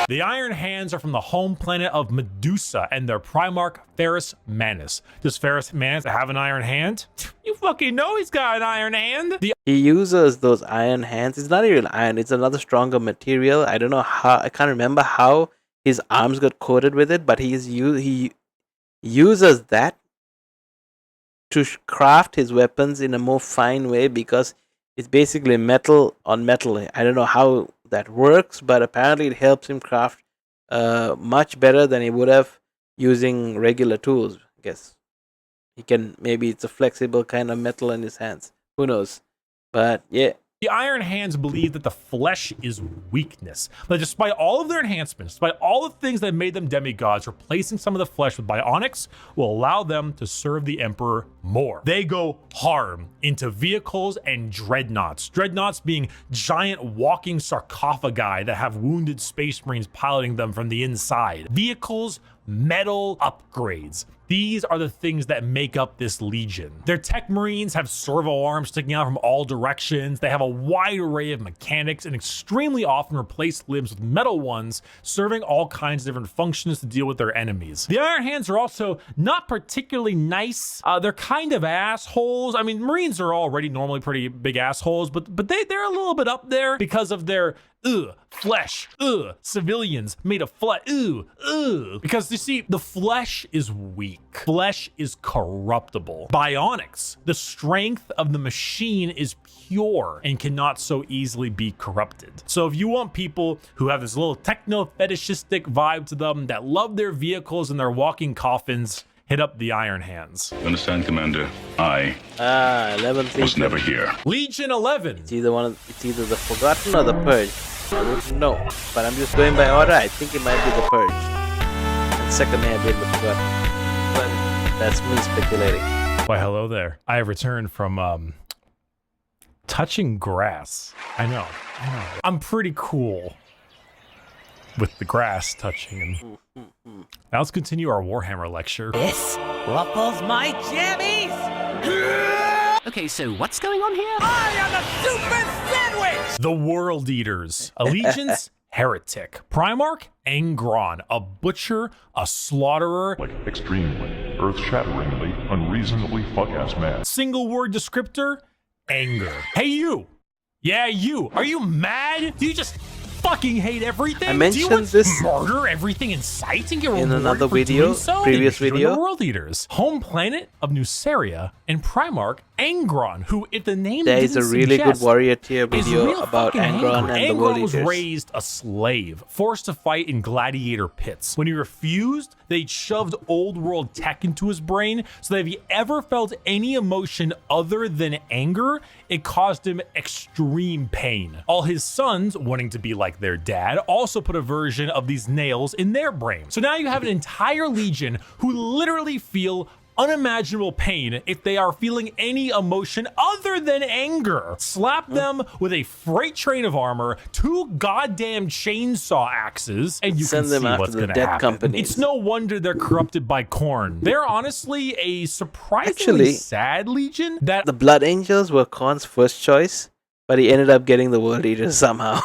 The Iron Hands are from the home planet of Medusa and their Primarch, Ferrus Manus. Does Ferrus Manus have an iron hand? You fucking know he's got an iron hand. He uses those iron hands. It's not even iron. It's another stronger material. I don't know how. I can't remember how his arms got coated with it, but he uses that to craft his weapons in a more fine way, because it's basically metal on metal. I don't know how that works, but apparently it helps him craft much better than he would have using regular tools. I guess he can, maybe it's a flexible kind of metal in his hands. Who knows? But yeah. The Iron Hands believe that the flesh is weakness. But despite all of their enhancements, despite all the things that made them demigods, replacing some of the flesh with bionics will allow them to serve the Emperor more. They go hard into vehicles and dreadnoughts. Dreadnoughts being giant walking sarcophagi that have wounded space marines piloting them from the inside. Vehicles, metal upgrades. These are the things that make up this legion. Their tech marines have servo arms sticking out from all directions. They have a wide array of mechanics and extremely often replace limbs with metal ones, serving all kinds of different functions to deal with their enemies. The Iron Hands are also not particularly nice. They're kind of assholes. I mean, marines are already normally pretty big assholes, but they're a little bit up there because of their flesh, civilians made of flesh, because you see, the flesh is weak. Flesh is corruptible. Bionics, the strength of the machine is pure and cannot so easily be corrupted. So if you want people who have this little techno-fetishistic vibe to them, that love their vehicles and their walking coffins, hit up the Iron Hands. Understand, Commander? I 11th was never here. Legion 11. It's either the Forgotten or the Purge. I wouldn't know, but I'm just going by order. I think it might be the Purge, and second may have been the Forgotten, but that's me speculating. Why, hello there. I have returned from touching grass. I know. I'm pretty cool with the grass touching. And now let's continue our Warhammer lecture. This ruffles my jammies. Okay, so what's going on here? I am a super sandwich! The World Eaters. Allegiance, heretic. Primarch, Angron, a butcher, a slaughterer. Like extremely, earth-shatteringly, unreasonably fuck-ass mad. Single word descriptor, anger. Hey you! Yeah, you! Are you mad? Do you just fucking hate everything? I mentioned Do you want this murder everything in sight and get in rewarded another for video, doing so? previous Join video. The World Eaters, home planet of Nuceria, and Primarch Angron, who, if the name There is a didn't really good suggest, warrior tier is video real about fucking Angron angry. and the World Angron was Eaters. raised a slave, forced to fight in gladiator pits. When he refused, they shoved old world tech into his brain, so that if he ever felt any emotion other than anger, it caused him extreme pain. All his sons, wanting to be like their dad, also put a version of these nails in their brain. So now you have an entire legion who literally feel unimaginable pain if they are feeling any emotion other than anger. Slap them with a freight train of armor, 2 goddamn chainsaw axes, and you Send can them see after what's the gonna dead happen. companies. It's no wonder they're corrupted by corn. They're honestly a surprisingly sad legion that The Blood Angels were Korn's first choice, but he ended up getting the World Eaters somehow.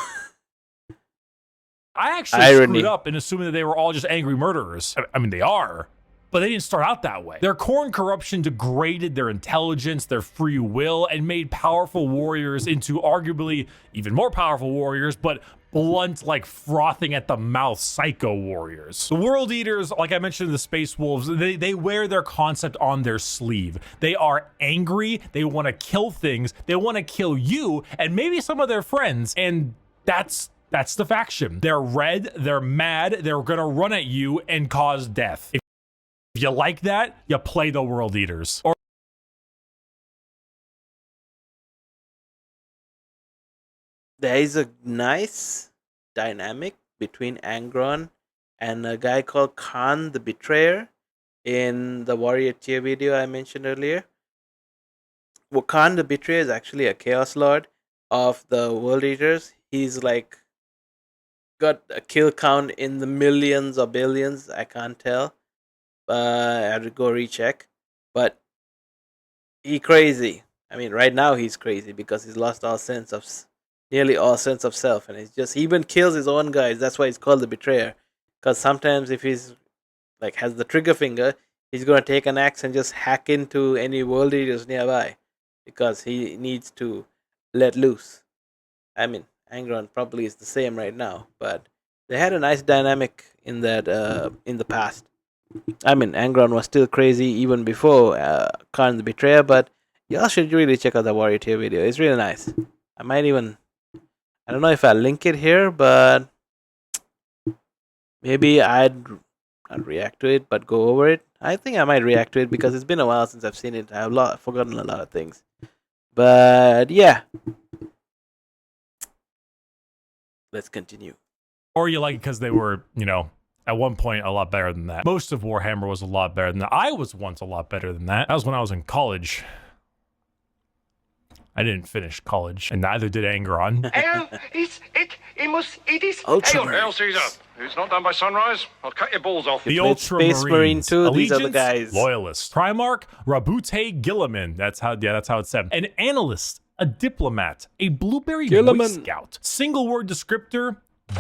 I actually Irony. screwed up in assuming that they were all just angry murderers. I mean, they are, but they didn't start out that way. Their corn corruption degraded their intelligence, their free will, and made powerful warriors into arguably even more powerful warriors, but blunt, like frothing at the mouth psycho warriors. The World Eaters, like I mentioned in the Space Wolves, they wear their concept on their sleeve. They are angry, they want to kill things, they want to kill you, and maybe some of their friends, and that's the faction. They're red, they're mad, they're gonna run at you and cause death. If you like that, you play the World Eaters. Or there is a nice dynamic between Angron and a guy called Khan the Betrayer in the Warrior tier video I mentioned earlier. Well, Khan the Betrayer is actually a Chaos Lord of the World Eaters. He's like got a kill count in the millions or billions. I can't tell. I have to go recheck. But he crazy. I mean, right now he's crazy because he's lost nearly all sense of self, and he even kills his own guys. That's why he's called the Betrayer. Because sometimes if he's like has the trigger finger, he's gonna take an axe and just hack into any world eaters nearby, because he needs to let loose. I mean, Angron probably is the same right now, but they had a nice dynamic in that in the past. I mean, Angron was still crazy even before Khan the Betrayer, but y'all should really check out the Warrior tier video. It's really nice. I don't know if I'll link it here, but maybe I'd react to it, but go over it. I think I might react to it because it's been a while since I've seen it. I've forgotten a lot of things. But yeah. Let's continue. Or you like it because they were, at one point a lot better than that. Most of Warhammer was a lot better than that. I was once a lot better than that. That was when I was in college. I didn't finish college, and neither did Angron. It is. Ultramarine. Hail, Caesar. It's not done by sunrise. I'll cut your balls off. The It's Space Marine Ultramarines. 2, these are the Allegiance, guys. Loyalist. Primarch, Rabute Gilliman. That's how it's said. An analyst, a diplomat, a blueberry Boy Scout. Single word descriptor,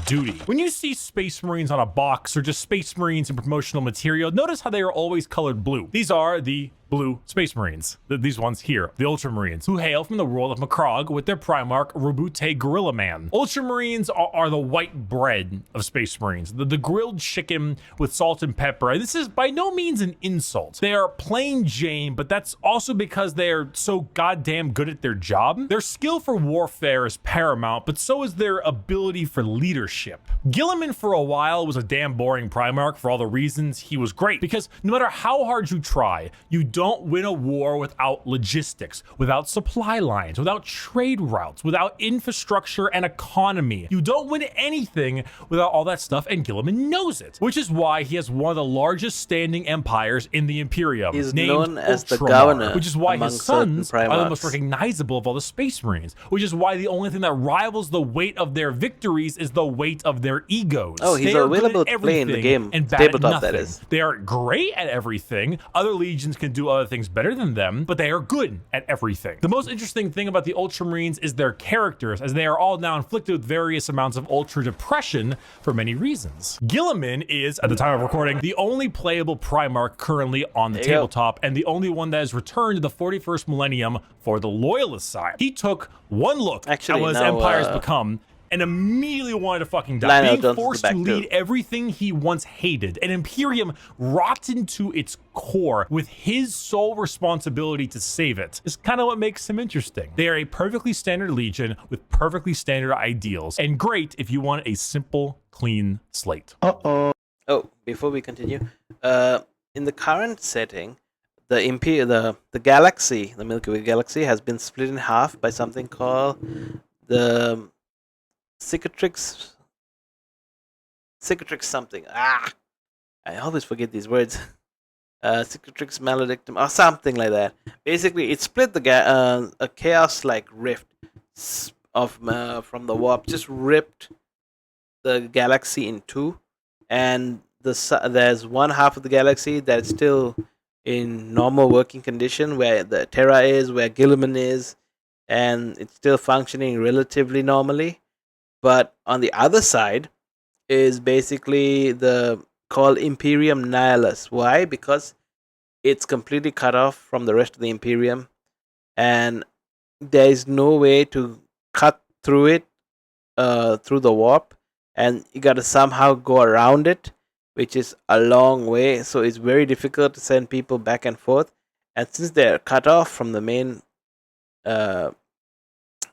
duty. When you see Space Marines on a box or just Space Marines in promotional material, notice how they are always colored blue. These are the blue Space Marines. These ones here, the Ultramarines, who hail from the world of Macrog with their Primarch, Rabute Gorilla Man. Ultramarines are the white bread of Space Marines, the grilled chicken with salt and pepper. And this is by no means an insult. They are plain Jane, but that's also because they are so goddamn good at their job. Their skill for warfare is paramount, but so is their ability for leadership. Gilliman for a while was a damn boring Primarch for all the reasons he was great, because no matter how hard you try, you don't win a war without logistics, without supply lines, without trade routes, without infrastructure and economy. You don't win anything without all that stuff, and Gilliman knows it, which is why he has one of the largest standing empires in the Imperium. He's named known as the Ultramar, governor, which is why among his sons certain are the Primarchs. most recognizable of all the Space Marines, which is why the only thing that rivals the weight of their victories is the weight of their egos. Oh, he's They are available good at to play in the everything game. and bad at Tabletop, that nothing. is. They are great at everything. Other legions can do other things better than them, but they are good at everything. The most interesting thing about the Ultramarines is their characters, as they are all now inflicted with various amounts of ultra depression for many reasons. Gilliman is, at the time of recording, the only playable Primarch currently on the tabletop, and the only one that has returned to the 41st millennium for the Loyalist side. He took one look at what his empire has become, and immediately wanted to fucking die. Lionel Being Jones is forced back to too. lead everything he once hated, an Imperium rotten to its core with his sole responsibility to save it, is kind of what makes him interesting. They are a perfectly standard legion with perfectly standard ideals, and great if you want a simple, clean slate. Oh, before we continue, in the current setting, the galaxy, the Milky Way galaxy, has been split in half by something called the cicatrix something. I always forget these words. Cicatrix maledictum or something like that. Basically, it split a chaos-like rift from the warp, just ripped the galaxy in two, and there's one half of the galaxy that's still in normal working condition, where the Terra is, where Gilliman is, and it's still functioning relatively normally. But on the other side is basically called Imperium Nihilus. Why? Because it's completely cut off from the rest of the Imperium, and there is no way to cut through it through the warp, and you got to somehow go around it, which is a long way. So it's very difficult to send people back and forth. And since they're cut off from the main part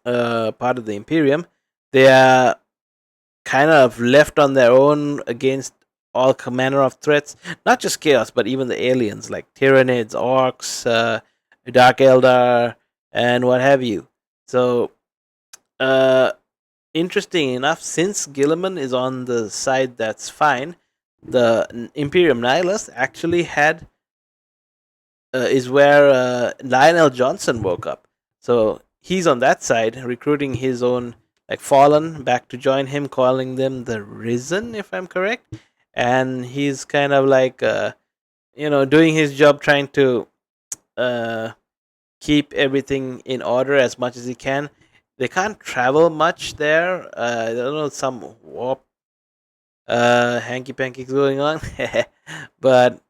of the Imperium, they are kind of left on their own against all manner of threats, not just chaos, but even the aliens like Tyranids, orcs, Dark Eldar, and what have you. So, interesting enough, since Gilliman is on the side that's fine, the Imperium Nihilus actually had is where Lionel Johnson woke up. So he's on that side, recruiting his own like Fallen back to join him, calling them the Risen, if I'm correct. And he's kind of like, doing his job, trying to keep everything in order as much as he can. They can't travel much there. I don't know, some warp hanky panky going on, but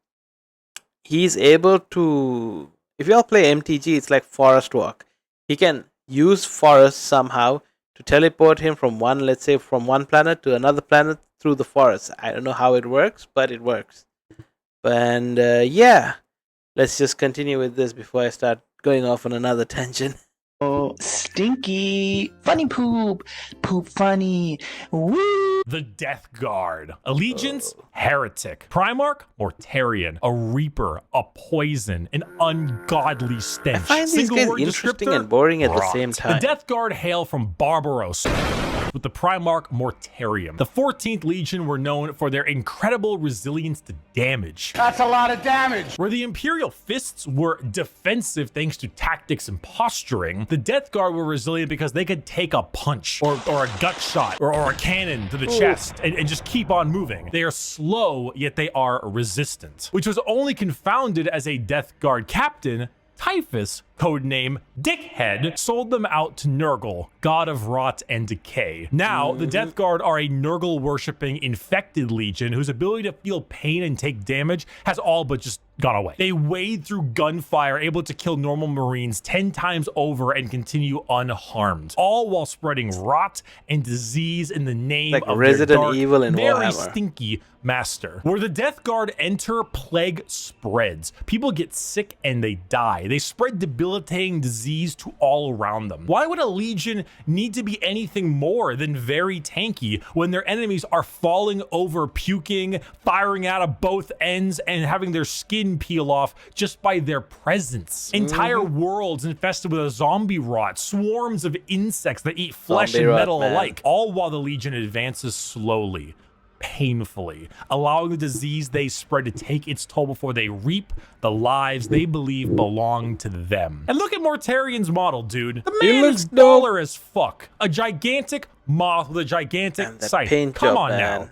he's able to. If you all play MTG, it's like Forest Walk. He can use forest somehow to teleport him from let's say, from one planet to another planet through the forest. I don't know how it works, but it works. And yeah, let's just continue with this before I start going off on another tangent. Oh, stinky, funny poop, poop funny, woo! The Death Guard. Allegiance, heretic. Primarch, Mortarian. A reaper, a poison, an ungodly stench. I find these guys interesting and boring at the same time. The Death Guard hail from Barbaros, with the Primarch Mortarium. The 14th Legion were known for their incredible resilience to damage. That's a lot of damage. Where the Imperial Fists were defensive thanks to tactics and posturing, the Death Guard were resilient because they could take a punch or a gut shot or a cannon to the chest and just keep on moving. They are slow, yet they are resistant, which was only confounded as a Death Guard captain, Typhus, codename Dickhead, sold them out to Nurgle, god of rot and decay. Now, the Death Guard are a Nurgle-worshipping infected legion whose ability to feel pain and take damage has all but just gone away. They wade through gunfire, able to kill normal Marines 10 times over and continue unharmed, all while spreading rot and disease in the name like of Resident their dark, Evil in very Warhammer. stinky master. Where the Death Guard enter, plague spreads. People get sick and they die. They spread debilitating disease to all around them. Why would a legion need to be anything more than very tanky when their enemies are falling over, puking, firing out of both ends, and having their skin peel off just by their presence? Entire worlds infested with a zombie rot, swarms of insects that eat flesh Zombie and rot, metal man. alike, all while the legion advances slowly, painfully, allowing the disease they spread to take its toll before they reap the lives they believe belong to them. And look at Mortarian's model, dude. The man is dollar as fuck. A gigantic moth with a gigantic scythe. paint Come job, on man. now.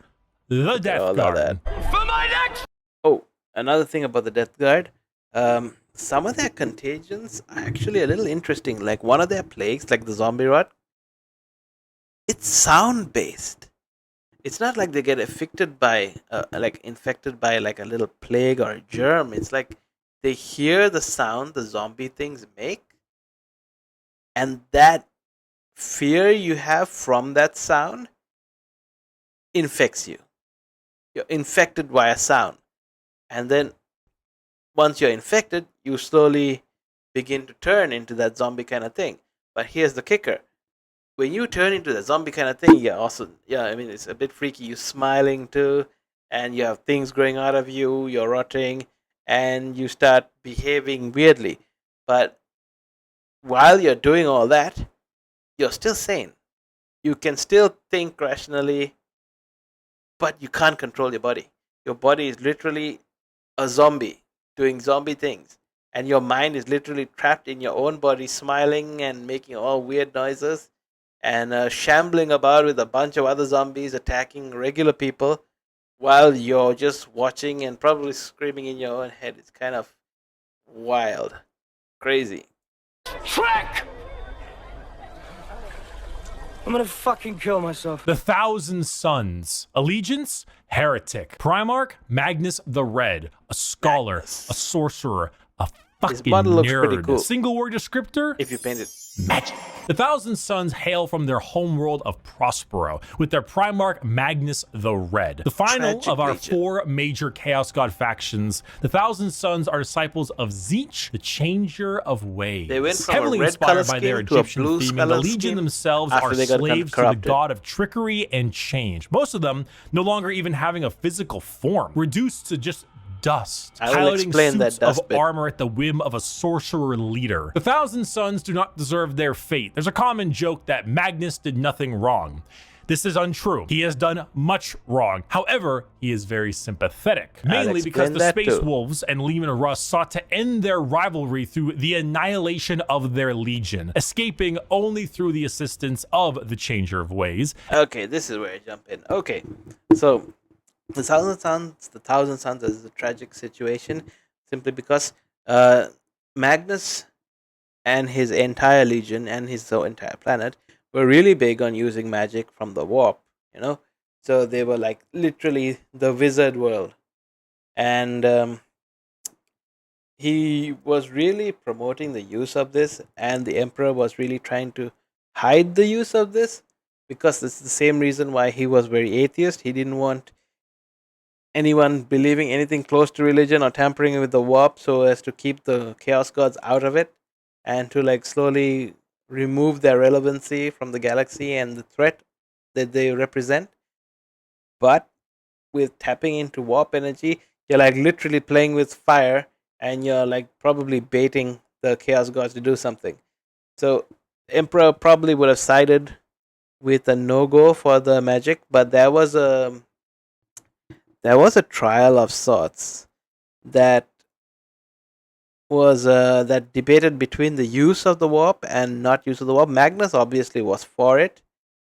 The Death Guard. For my next! Oh, another thing about the Death Guard, some of their contagions are actually a little interesting. Like one of their plagues, like the zombie rot, it's sound based. It's not like they get affected by, infected by like a little plague or a germ. It's like they hear the sound the zombie things make, and that fear you have from that sound infects you. You're infected via sound. And then once you're infected, you slowly begin to turn into that zombie kind of thing. But here's the kicker. When you turn into the zombie kind of thing, it's a bit freaky. You're smiling too, and you have things growing out of you, you're rotting, and you start behaving weirdly. But while you're doing all that, you're still sane. You can still think rationally, but you can't control your body. Your body is literally a zombie doing zombie things, and your mind is literally trapped in your own body, smiling and making all weird noises and shambling about with a bunch of other zombies attacking regular people while you're just watching and probably screaming in your own head. It's kind of wild, crazy. Shrek! I'm gonna fucking kill myself. The Thousand Sons. Allegiance, heretic. Primarch, Magnus the Red. A scholar, a sorcerer, a fucking model looks nerd. pretty cool. Single word descriptor? If you paint it. magic. The Thousand Sons hail from their homeworld of Prospero, with their Primarch Magnus the Red. The final Tragic of our Legion. 4 major Chaos God factions, the Thousand Sons are disciples of Tzeentch, the Changer of Ways. They went from Heavily a red inspired color by their scheme to a Egyptian blue theming, the color Legion scheme themselves after are they got slaves to the corrupted. god of trickery and change, most of them no longer even having a physical form, reduced to just dust, I will piloting explain suits that dust of bit. armor at the whim of a sorcerer leader. The Thousand Sons do not deserve their fate. There's a common joke that Magnus did nothing wrong. This is untrue. He has done much wrong. However, he is very sympathetic, mainly because explain the that Space too. Wolves and Leman Russ sought to end their rivalry through the annihilation of their legion, escaping only through the assistance of the Changer of Ways. Okay, this is where I jump in. Okay, so the Thousand Sons is a tragic situation simply because Magnus and his entire legion and his entire planet were really big on using magic from the warp, you know. So they were like literally the wizard world, and he was really promoting the use of this, and the Emperor was really trying to hide the use of this because it's the same reason why he was very atheist. He didn't want anyone believing anything close to religion or tampering with the warp, so as to keep the chaos gods out of it and to like slowly remove their relevancy from the galaxy and the threat that they represent. But with tapping into warp energy, you're like literally playing with fire, and you're like probably baiting the chaos gods to do something. So Emperor probably would have sided with a no-go for the magic, but there was a trial of sorts that was that debated between the use of the warp and not use of the warp. Magnus obviously was for it,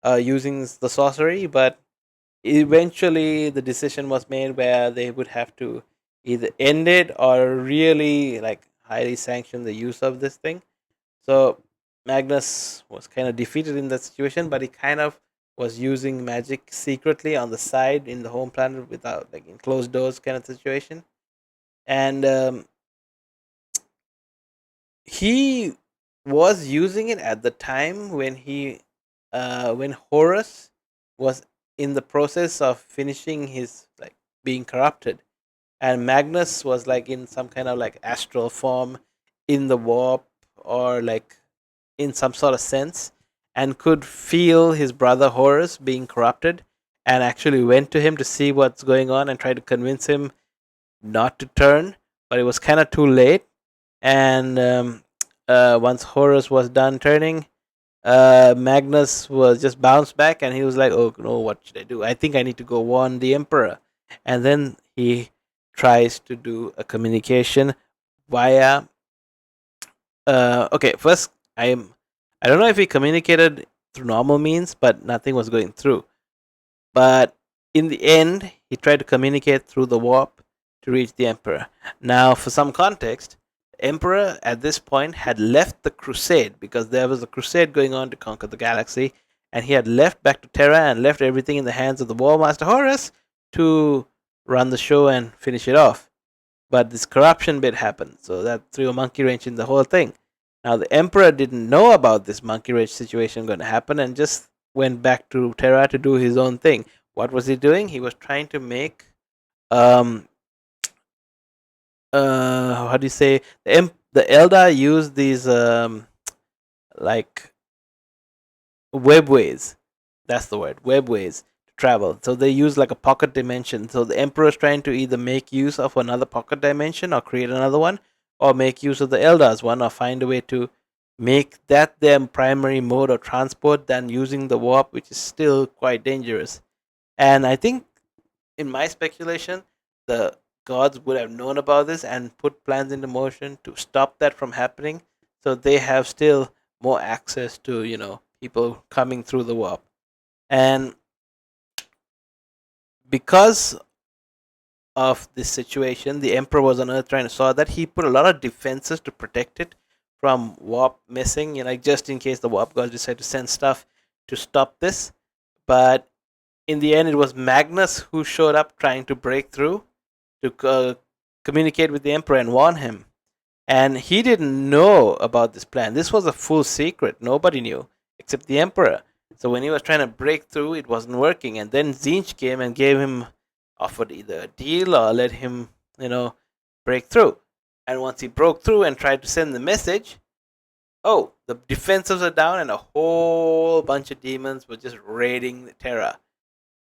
using the sorcery, but eventually the decision was made where they would have to either end it or really like highly sanction the use of this thing. So Magnus was kind of defeated in that situation, but he kind of was using magic secretly on the side in the home planet without like in closed doors kind of situation. And he was using it at the time when Horus was in the process of finishing his like being corrupted, and Magnus was like in some kind of like astral form in the warp or like in some sort of sense, and could feel his brother Horus being corrupted, and actually went to him to see what's going on and tried to convince him not to turn, but it was kind of too late. And once Horus was done turning, Magnus was just bounced back, and he was like, "Oh no, what should I do? I think I need to go warn the Emperor." And then he tries to do a communication via. Okay, first I don't know if he communicated through normal means, but nothing was going through. But in the end, he tried to communicate through the warp to reach the Emperor. Now, for some context, the Emperor at this point had left the crusade because there was a crusade going on to conquer the galaxy, and he had left back to Terra and left everything in the hands of the War Master Horus to run the show and finish it off. But this corruption bit happened, so that threw a monkey wrench in the whole thing. Now, the Emperor didn't know about this monkey wrench situation going to happen and just went back to Terra to do his own thing. What was he doing? He was trying to make how do you say, the Eldar use these like webways. That's the word, webways to travel. So they use like a pocket dimension. So the Emperor is trying to either make use of another pocket dimension or create another one, or make use of the Eldar's one, or find a way to make that their primary mode of transport than using the warp, which is still quite dangerous. And I think, in my speculation, the gods would have known about this and put plans into motion to stop that from happening, so they have still more access to, you know, people coming through the warp. And because of this situation, the Emperor was on Earth trying to solve that. He put a lot of defenses to protect it from warp missing, you know, like just in case the warp gods decide to send stuff to stop this. But in the end, it was Magnus who showed up trying to break through to communicate with the Emperor and warn him. And he didn't know about this plan. This was a full secret. Nobody knew except the emperor. So when he was trying to break through, it wasn't working. And then Zinch came and offered either a deal or let him, break through. And once he broke through and tried to send the message, the defenses are down and a whole bunch of demons were just raiding Terra.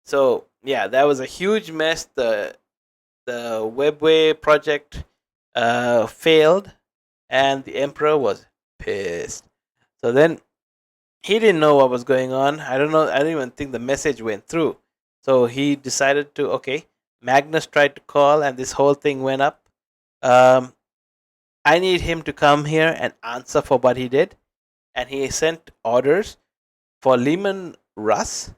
So yeah, that was a huge mess. The Webway project failed, and the Emperor was pissed. So then he didn't know what was going on. I don't know. I don't even think the message went through. So he decided to, Magnus tried to call, and this whole thing went up. I need him to come here and answer for what he did. And he sent orders for Lehman Russ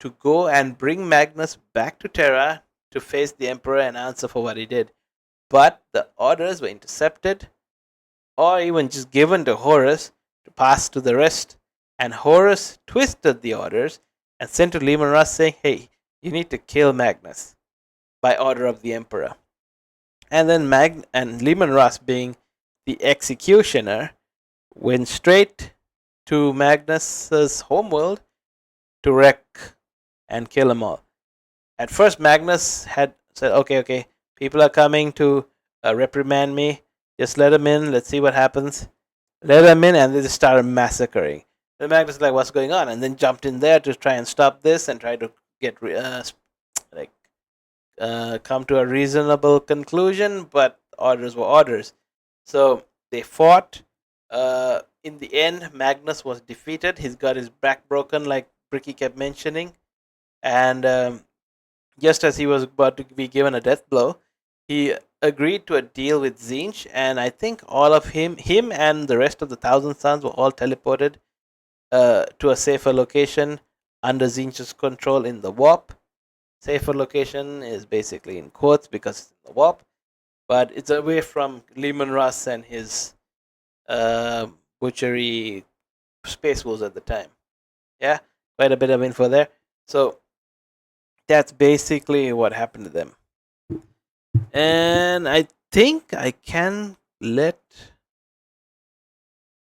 to go and bring Magnus back to Terra to face the Emperor and answer for what he did. But the orders were intercepted or even just given to Horus to pass to the rest. And Horus twisted the orders and sent to Lehman Russ saying, hey, you need to kill Magnus by order of the Emperor. And then Lehman Russ, being the executioner, went straight to Magnus's homeworld to wreck and kill them all. At first, Magnus had said, okay, people are coming to reprimand me. Just let them in. Let's see what happens. Let them in, and they just started massacring. Then Magnus was like, what's going on? And then jumped in there to try and stop this and try to get come to a reasonable conclusion, but orders were orders. So they fought. In the end, Magnus was defeated. He's got his back broken, like Bricky kept mentioning. And just as he was about to be given a death blow, he agreed to a deal with Zinch, and I think all of him and the rest of the Thousand Sons were all teleported to a safer location under Zinch's control in the warp. Safer location is basically in quotes because it's in the warp, but it's away from Lehman Russ and his butchery space wolves at the time. Yeah, quite a bit of info there. So that's basically what happened to them. And I think I can let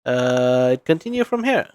it continue from here.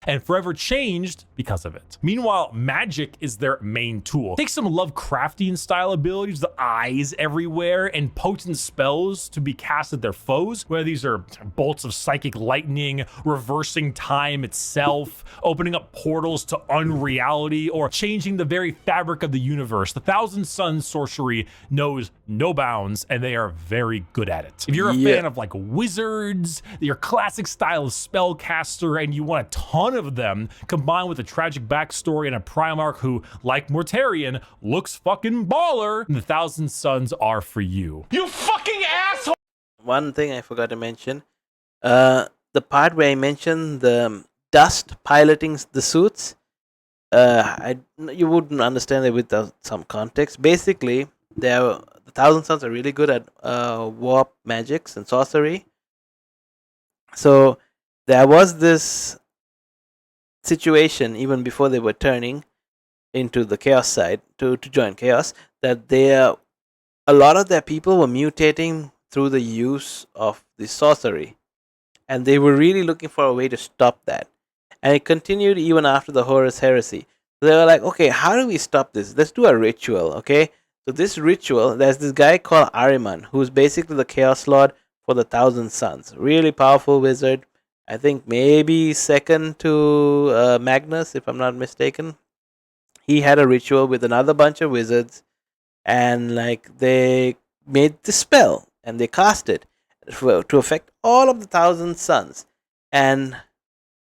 And forever changed because of it. Meanwhile, magic is their main tool. Take some Lovecraftian style abilities, the eyes everywhere, and potent spells to be cast at their foes, whether these are bolts of psychic lightning, reversing time itself, opening up portals to unreality, or changing the very fabric of the universe. The Thousand Sons sorcery knows no bounds, and they are very good at it. If you're a fan of like wizards, your classic style of spellcaster, and you want a ton of them, combined with a tragic backstory and a Primarch who, like Mortarion, looks fucking baller, the Thousand Sons are for you. You fucking asshole! One thing I forgot to mention, the part where I mentioned the dust piloting the suits, you wouldn't understand it without some context. Basically, the Thousand Sons are really good at warp magics and sorcery. So there was this situation even before they were turning into the chaos side to join chaos, that a lot of their people were mutating through the use of the sorcery, and they were really looking for a way to stop that. And it continued even after the Horus heresy. So they were like, okay, how do we stop this? Let's do a ritual. Okay, so this ritual, there's this guy called Ahriman, who's basically the chaos lord for the Thousand Sons. Really powerful wizard. I think maybe second to Magnus, if I'm not mistaken. He had a ritual with another bunch of wizards, and like they made the spell and they cast it to affect all of the Thousand Sons. And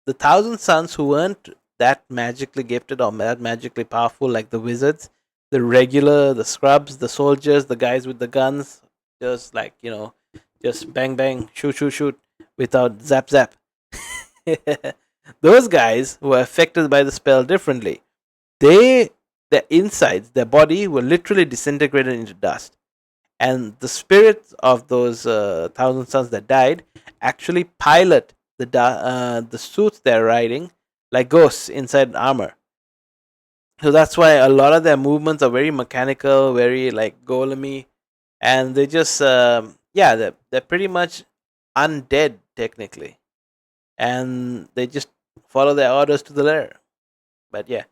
the Thousand Sons who weren't that magically gifted or that magically powerful like the wizards, the scrubs, the soldiers, the guys with the guns, just like, just bang bang, shoot without zap zap. Those guys were affected by the spell differently. Their insides, their body were literally disintegrated into dust. And the spirits of those Thousand Sons that died actually pilot the suits they're riding like ghosts inside armor. So that's why a lot of their movements are very mechanical, very like golem-y, and they just they're pretty much undead technically, and they just follow their orders to the letter. But yeah,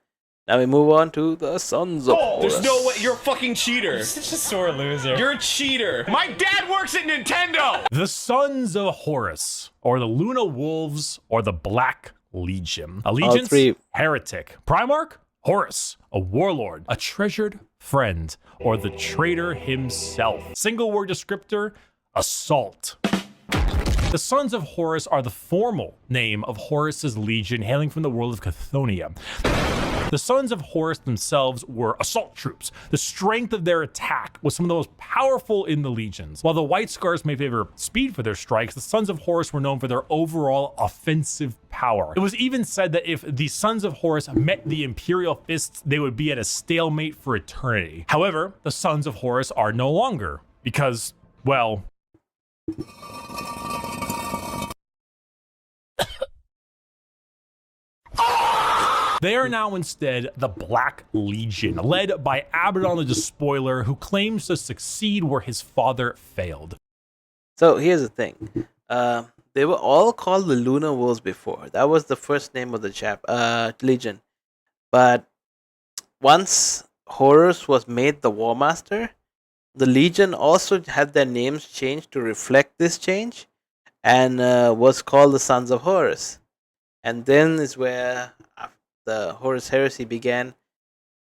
now we move on to the Sons of Horus. There's no way. You're a fucking cheater. You're such a sore loser. You're a cheater. My dad works at Nintendo. The Sons of Horus, or the Luna Wolves, or the Black Legion. Allegiance, heretic. Primarch, Horus, a warlord, a treasured friend, or the traitor himself. Single word descriptor, assault. The Sons of Horus are the formal name of Horus's legion, hailing from the world of Chthoniya. The Sons of Horus themselves were assault troops. The strength of their attack was some of the most powerful in the legions. While the White Scars may favor speed for their strikes, the Sons of Horus were known for their overall offensive power. It was even said that if the Sons of Horus met the Imperial Fists, they would be at a stalemate for eternity. However, the Sons of Horus are no longer, because, well... They are now instead the Black Legion, led by Abaddon the Despoiler, who claims to succeed where his father failed. So here's the thing. They were all called the Lunar Wolves before. That was the first name of the legion. But once Horus was made the War Master, the legion also had their names changed to reflect this change, and was called the Sons of Horus. And then is where the Horus heresy began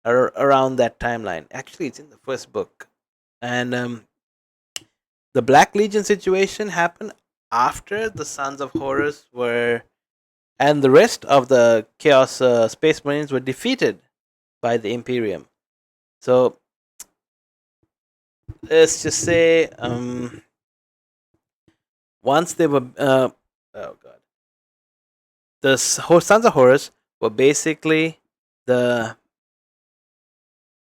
around that timeline. Actually, it's in the first book. And the Black Legion situation happened after the Sons of Horus and the rest of the Chaos Space Marines were defeated by the Imperium. So, let's just say, once they were, oh god, the Sons of Horus were basically the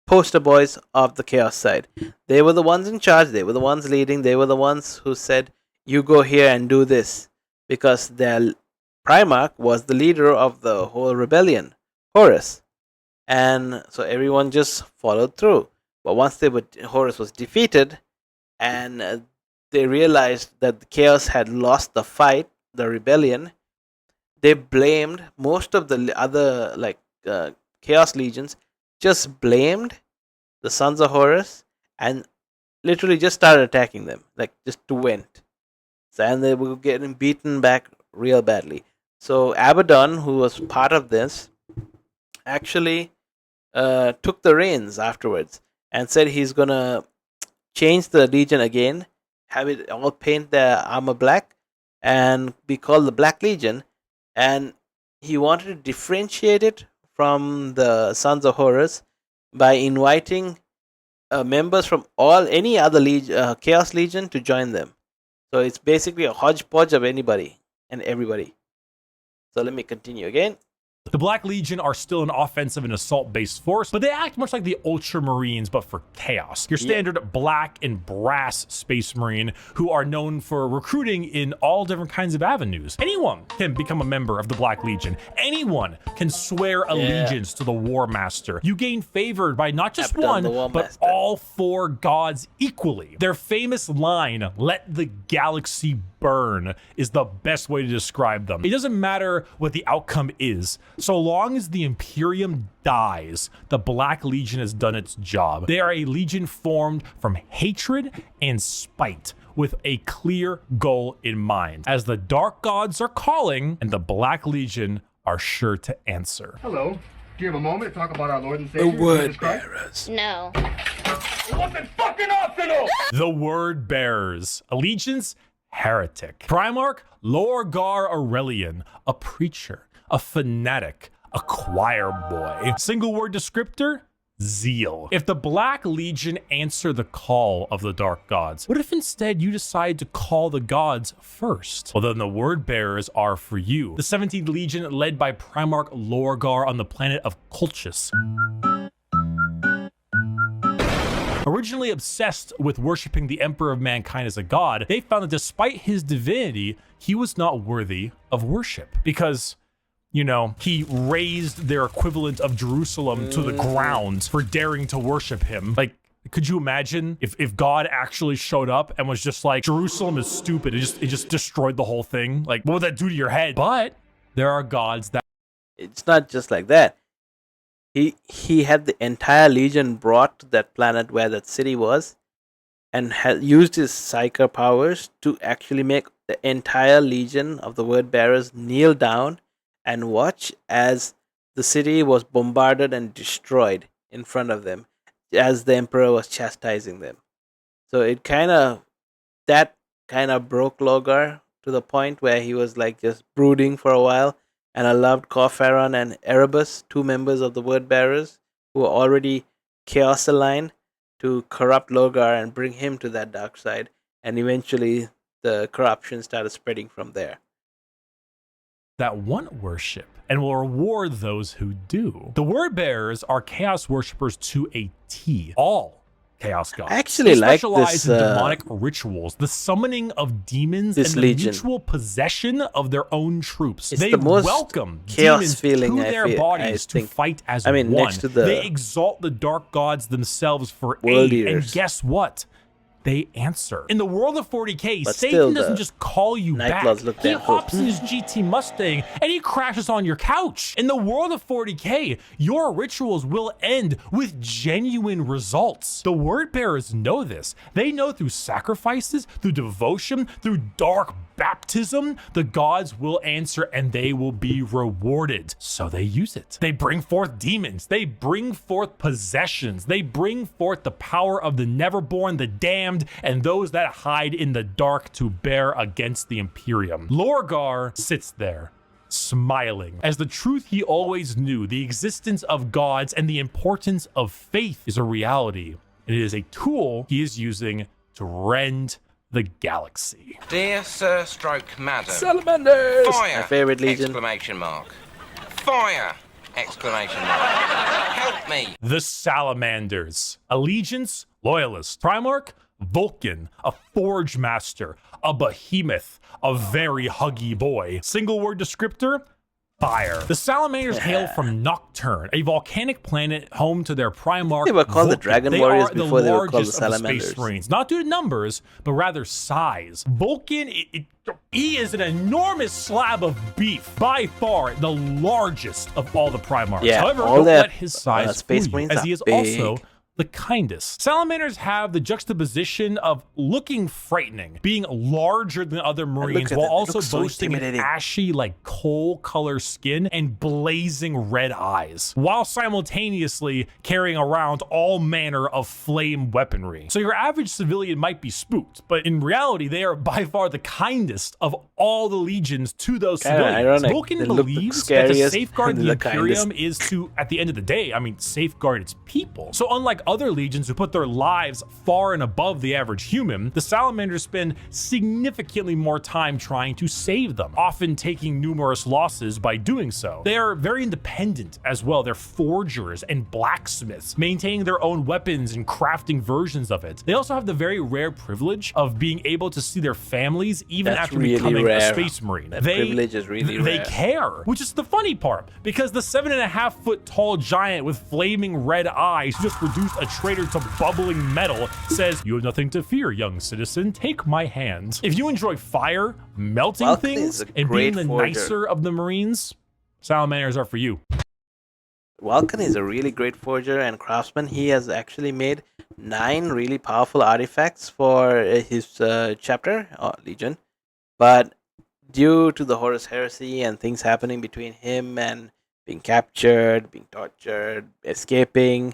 poster boys of the Chaos side. They were the ones in charge, they were the ones leading, they were the ones who said, you go here and do this, because their Primarch was the leader of the whole rebellion, Horus. And so everyone just followed through. But once Horus was defeated, and they realized that the Chaos had lost the fight, the rebellion, they blamed most of the other Chaos Legions, just blamed the Sons of Horus and literally just started attacking them, just went. And they were getting beaten back real badly. So Abaddon, who was part of this, actually took the reins afterwards and said he's gonna change the Legion again, have it all paint their armor black, and be called the Black Legion. And he wanted to differentiate it from the Sons of Horus by inviting members from any other Chaos Legion to join them. So it's basically a hodgepodge of anybody and everybody. So let me continue again. The Black Legion are still an offensive and assault-based force, but they act much like the Ultramarines, but for chaos. Your standard black and brass Space Marine, who are known for recruiting in all different kinds of avenues. Anyone can become a member of the Black Legion. Anyone can swear allegiance to the War Master. You gain favored by not just one, but all four gods equally. Their famous line, "Let the galaxy burn," is the best way to describe them. It doesn't matter what the outcome is. So long as the Imperium dies, the Black Legion has done its job. They are a legion formed from hatred and spite, with a clear goal in mind, as the Dark Gods are calling, and the Black Legion are sure to answer. Hello. Do you have a moment to talk about our Lord and Savior? The Word Bearers. No. It wasn't fucking optional! The Word Bearers. Allegiance, heretic. Primarch, Lorgar Aurelian, a preacher, a fanatic, a choir boy. Single word descriptor, zeal. If the Black Legion answer the call of the Dark Gods, what if instead you decide to call the gods first? Well, then the Word Bearers are for you. The 17th Legion, led by Primarch Lorgar on the planet of Colchis. Originally obsessed with worshipping the Emperor of Mankind as a god, they found that despite his divinity, he was not worthy of worship. Because, he razed their equivalent of Jerusalem to the ground for daring to worship him. Could you imagine if God actually showed up and was just like, Jerusalem is stupid, it just destroyed the whole thing? Like, what would that do to your head? But there are gods that... It's not just like that. He had the entire legion brought to that planet where that city was, and had used his psyker powers to actually make the entire legion of the word bearers kneel down and watch as the city was bombarded and destroyed in front of them as the emperor was chastising them. So that kind of broke Logar to the point where he was like just brooding for a while, and allowed Corfaron and Erebus, 2 members of the word bearers who were already chaos aligned, to corrupt Logar and bring him to that dark side, and eventually the corruption started spreading from there. That want worship and will reward those who do. The word bearers are chaos worshippers to a T. All chaos gods. I actually they like specialize this, in demonic rituals, the summoning of demons, and the legion. mutual possession of their own troops. It's they the most welcome chaos demons feeling to I their feel- bodies I to think. fight as I mean, one. next to the They exalt the dark gods themselves for world aid. And eaters. guess what? They answer. In the world of 40K, But Satan still, doesn't the just call you Night back. Lords look He damn cool. hops in his GT Mustang and he crashes on your couch. In the world of 40K, your rituals will end with genuine results. The word bearers know this. They know through sacrifices, through devotion, through dark baptism, the gods will answer and they will be rewarded. So they use it. They bring forth demons. They bring forth possessions. They bring forth the power of the neverborn, the damned, and those that hide in the dark to bear against the Imperium. Lorgar sits there, smiling, as the truth he always knew, the existence of gods and the importance of faith, is a reality. And it is a tool he is using to rend the galaxy. Dear Sir Stroke Madam. Salamanders! Fire! My favorite legion. Exclamation mark. Fire! Exclamation mark. Help me! The Salamanders. Allegiance, Loyalist. Primarch, Vulcan. A Forge Master. A Behemoth. A very huggy boy. Single word descriptor, fire. The Salamanders hail from Nocturne, a volcanic planet home to their Primarch. They were called the Vulcan. Dragon They Warriors are before they were called the largest of the Salamanders. Space Marines, not due to numbers, but rather size. Vulcan, he is an enormous slab of beef, by far the largest of all the Primarchs. Yeah, However, all don't that, let his size Space fool you, Marines as are he is big. also the kindest. Salamanders have the juxtaposition of looking frightening, being larger than other Marines, at while them. They also look so boasting an intimidating. ashy, like coal color skin and blazing red eyes, while simultaneously carrying around all manner of flame weaponry. So your average civilian might be spooked, but in reality, they are by far the kindest of all the legions to those Kinda civilians. ironic. Vulcan They look the believes that to scariest safeguard and the the Imperium kindest. is to, at the end of the day, safeguard its people. So unlike other legions who put their lives far and above the average human, the Salamanders spend significantly more time trying to save them, often taking numerous losses by doing so. They are very independent as well. They're forgers and blacksmiths, maintaining their own weapons and crafting versions of it. They also have the very rare privilege of being able to see their families even That's after really becoming rare. a space marine. That privilege is really they rare. care, which is the funny part, because the 7.5 foot tall giant with flaming red eyes who just reduced a traitor to bubbling metal says, "You have nothing to fear, young citizen. Take my hand." If you enjoy fire, melting Vulcan things, is a and being great the forger. nicer of the Marines, Salamanders are for you. Vulcan is a really great forger and craftsman. He has actually made 9 really powerful artifacts for his chapter, Legion. But due to the Horus Heresy and things happening between him and being captured, being tortured, escaping,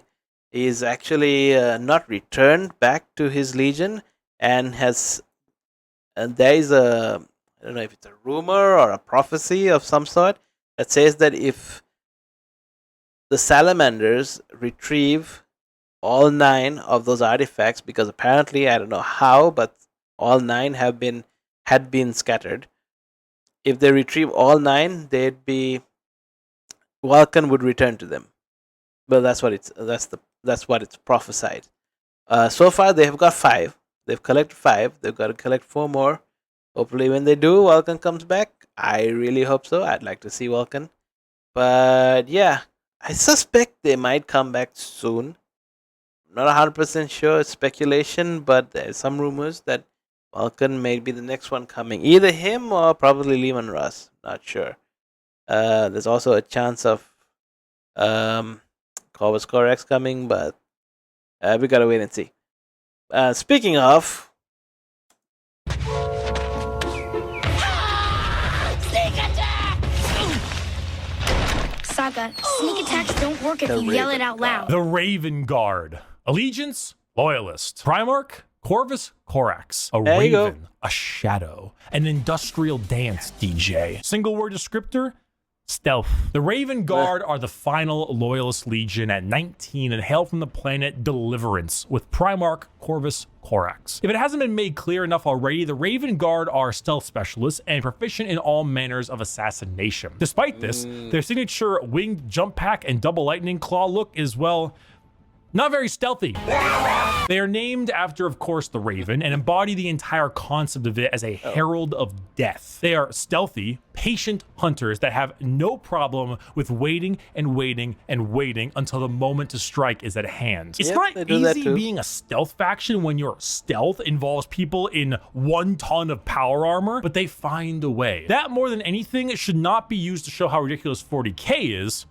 he is actually not returned back to his Legion, and there is I don't know if it's a rumor or a prophecy of some sort that says that if the Salamanders retrieve all 9 of those artifacts, because apparently, I don't know how, but all 9 had been scattered. If they retrieve all 9, Vulcan would return to them. Well, that's what it's prophesied. So far they have got 5. They've collected 5. They've got to collect 4 more. Hopefully, when they do, Vulcan comes back. I really hope so. I'd like to see Vulcan. But yeah, I suspect they might come back soon. not 100% sure. It's speculation, but there's some rumors that Vulcan may be the next one coming. Either him or probably Lehman Russ. Not sure. There's also a chance of Corvus Corax coming, but we gotta wait and see. Speaking of, Saga, sneak attacks don't work if you yell it out loud. The Raven Guard. Allegiance, Loyalist. Primarch, Corvus Corax. A there Raven, a Shadow. An industrial dance DJ. Single word descriptor, stealth. The Raven Guard are the final Loyalist Legion at 19 and hail from the planet Deliverance with Primarch Corvus Corax. If it hasn't been made clear enough already, the Raven Guard are stealth specialists and proficient in all manners of assassination. Despite this, their signature winged jump pack and double lightning claw look is, well, not very stealthy. They are named after, of course, the Raven and embody the entire concept of it as a herald of death. They are stealthy, patient hunters that have no problem with waiting and waiting and waiting until the moment to strike is at hand. It's not easy being a stealth faction when your stealth involves people in 1 ton of power armor, but they find a way. That, more than anything, should not be used to show how ridiculous 40k is,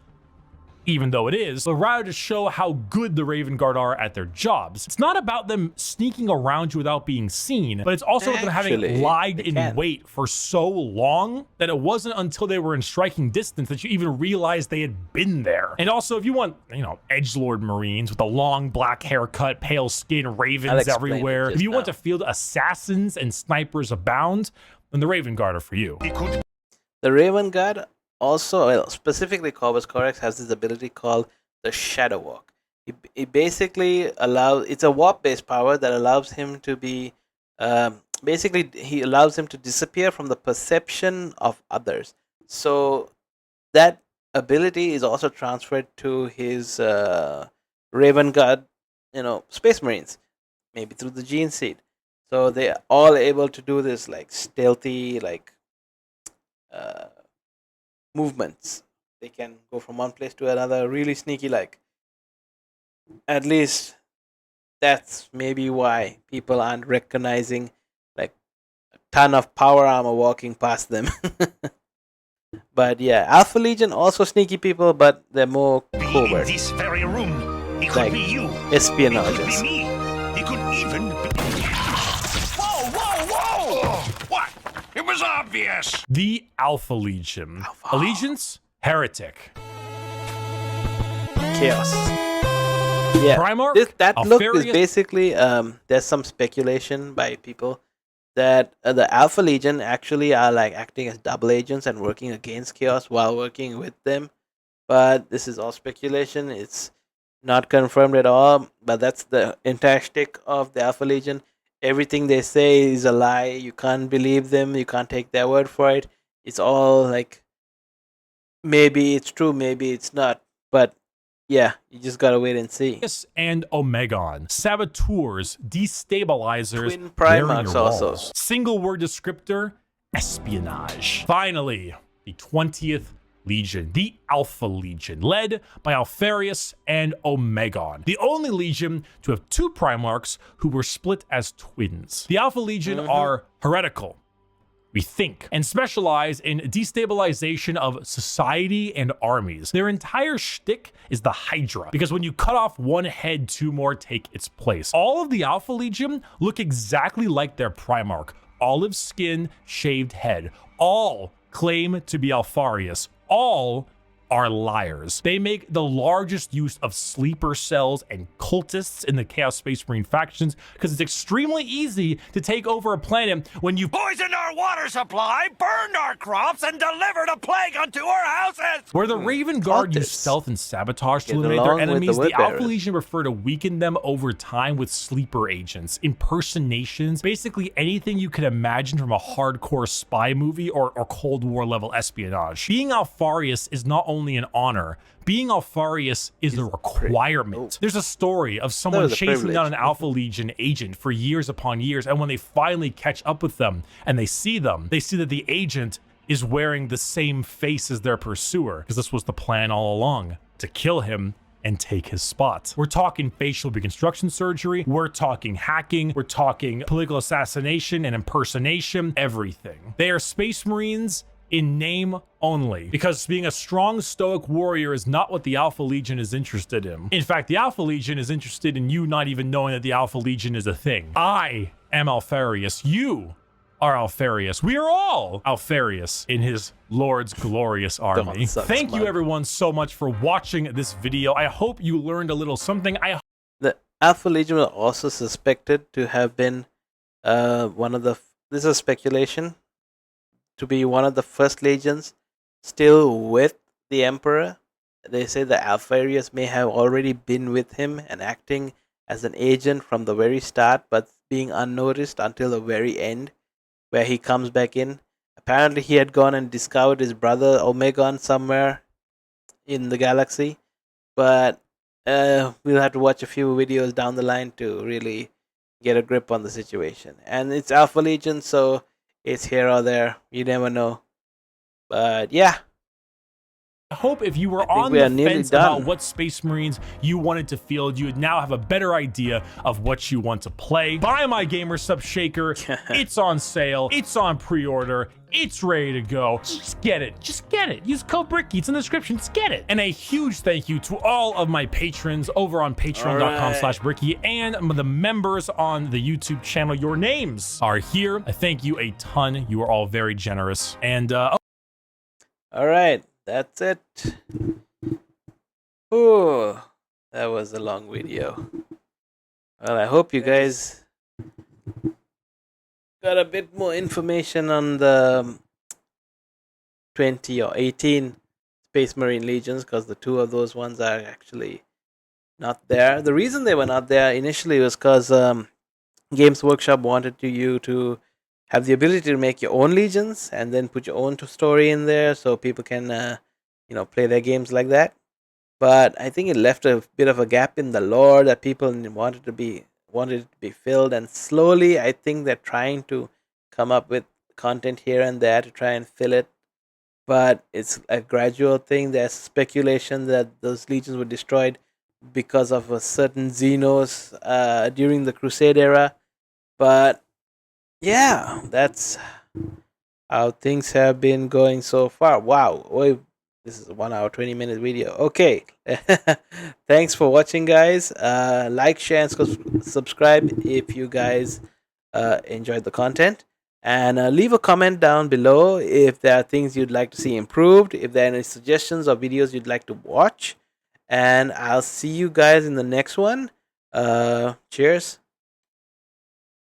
even though it is, but rather to show how good the Raven Guard are at their jobs. It's not about them sneaking around you without being seen, but it's also about them having lied in wait for so long that it wasn't until they were in striking distance that you even realized they had been there. And also, if you want, edgelord Marines with a long black haircut, pale skin, ravens everywhere, if you want to field assassins and snipers abound, then the Raven Guard are for you. The Raven Guard also, specifically Corvus Corax, has this ability called the Shadow Walk. It basically allows, it's a warp-based power that allows him to be, he allows him to disappear from the perception of others. So that ability is also transferred to his Raven Guard, Space Marines, maybe through the gene seed. So they are all able to do this stealthy, movements. They can go from one place to another really sneaky At least that's maybe why people aren't recognizing a ton of power armor walking past them. But yeah, Alpha Legion also sneaky people, but they're more covert. In this very room, it could be you. Espionages. It could be me. It could even be... Whoa! What? It was obvious. The Alpha Legion. Allegiance, Heretic. Chaos. Yeah. Primarch, that look is basically, there's some speculation by people that the Alpha Legion actually are acting as double agents and working against Chaos while working with them. But this is all speculation. It's not confirmed at all. But that's the entire shtick of the Alpha Legion. Everything they say is a lie. You can't believe them. You can't take their word for it. It's all maybe it's true, maybe it's not. But yeah, you just gotta wait and see. And Omegon. Saboteurs, destabilizers, Twin Primarchs also. Single word descriptor, espionage. Finally, the 20th Legion, the Alpha Legion, led by Alfarius and Omegon, the only Legion to have 2 Primarchs who were split as twins. The Alpha Legion are heretical, we think, and specialize in destabilization of society and armies. Their entire shtick is the Hydra, because when you cut off one head, 2 more take its place. All of the Alpha Legion look exactly like their Primarch. Olive skin, shaved head. All claim to be Alfarius. All are liars. They make the largest use of sleeper cells and cultists in the Chaos Space Marine factions because it's extremely easy to take over a planet when you've poisoned our water supply, burned our crops, and delivered a plague unto our houses. Where the Raven Guard use stealth and sabotage to eliminate their enemies, the Alpha Legion prefer to weaken them over time with sleeper agents, impersonations, basically anything you can imagine from a hardcore spy movie or Cold War level espionage. Being Alfarius is not only an honor, being Alfarius is the requirement. There's a story of someone chasing down an Alpha Legion agent for years upon years, and when they finally catch up with them and they see that the agent is wearing the same face as their pursuer, because this was the plan all along, to kill him and take his spot. We're talking facial reconstruction surgery, we're talking hacking, we're talking political assassination and impersonation, everything. They are Space Marines in name only, because being a strong stoic warrior is not what the Alpha Legion is interested in. In fact, the Alpha Legion is interested in you not even knowing that the Alpha Legion is a thing. I am Alfarius. You are Alfarius. We are all Alfarius in his Lord's glorious army. Thank you everyone so much for watching this video. I hope you learned a little something. The Alpha Legion was also suspected to have been one of the, this is speculation, to be one of the first legions still with the Emperor. They say that Alfarius may have already been with him and acting as an agent from the very start, but being unnoticed until the very end, where he comes back in. Apparently he had gone and discovered his brother Omegon somewhere in the galaxy, but we'll have to watch a few videos down the line to really get a grip on the situation. And it's Alpha Legion, so it's here or there, you never know. But yeah, I hope if you were on the fence about what Space Marines you wanted to field, you would now have a better idea of what you want to play. Buy my Gamer Sub Shaker. It's on sale. It's on pre-order. It's ready to go. Just get it. Just get it. Use code Bricky. It's in the description. Just get it. And a huge thank you to all of my patrons over on patreon.com/Bricky and the members on the YouTube channel. Your names are here. I thank you a ton. You are all very generous. And all right. That's it. Oh, that was a long video. Well, I hope you guys got a bit more information on the 20 or 18 Space Marine Legions, because the two of those ones are actually not there. The reason they were not there initially was because Games Workshop wanted you to have the ability to make your own legions and then put your own story in there so people can play their games like that. But I think it left a bit of a gap in the lore that people wanted to be filled, and slowly I think they're trying to come up with content here and there to try and fill it, but it's a gradual thing. There's speculation that those legions were destroyed because of a certain Xenos during the Crusade era, but yeah, that's how things have been going so far. Wow, this is a 1 hour 20-minute video. Okay, thanks for watching, guys. Like, share, and subscribe if you guys enjoyed the content, and leave a comment down below if there are things you'd like to see improved, if there are any suggestions or videos you'd like to watch, and I'll see you guys in the next one. Cheers.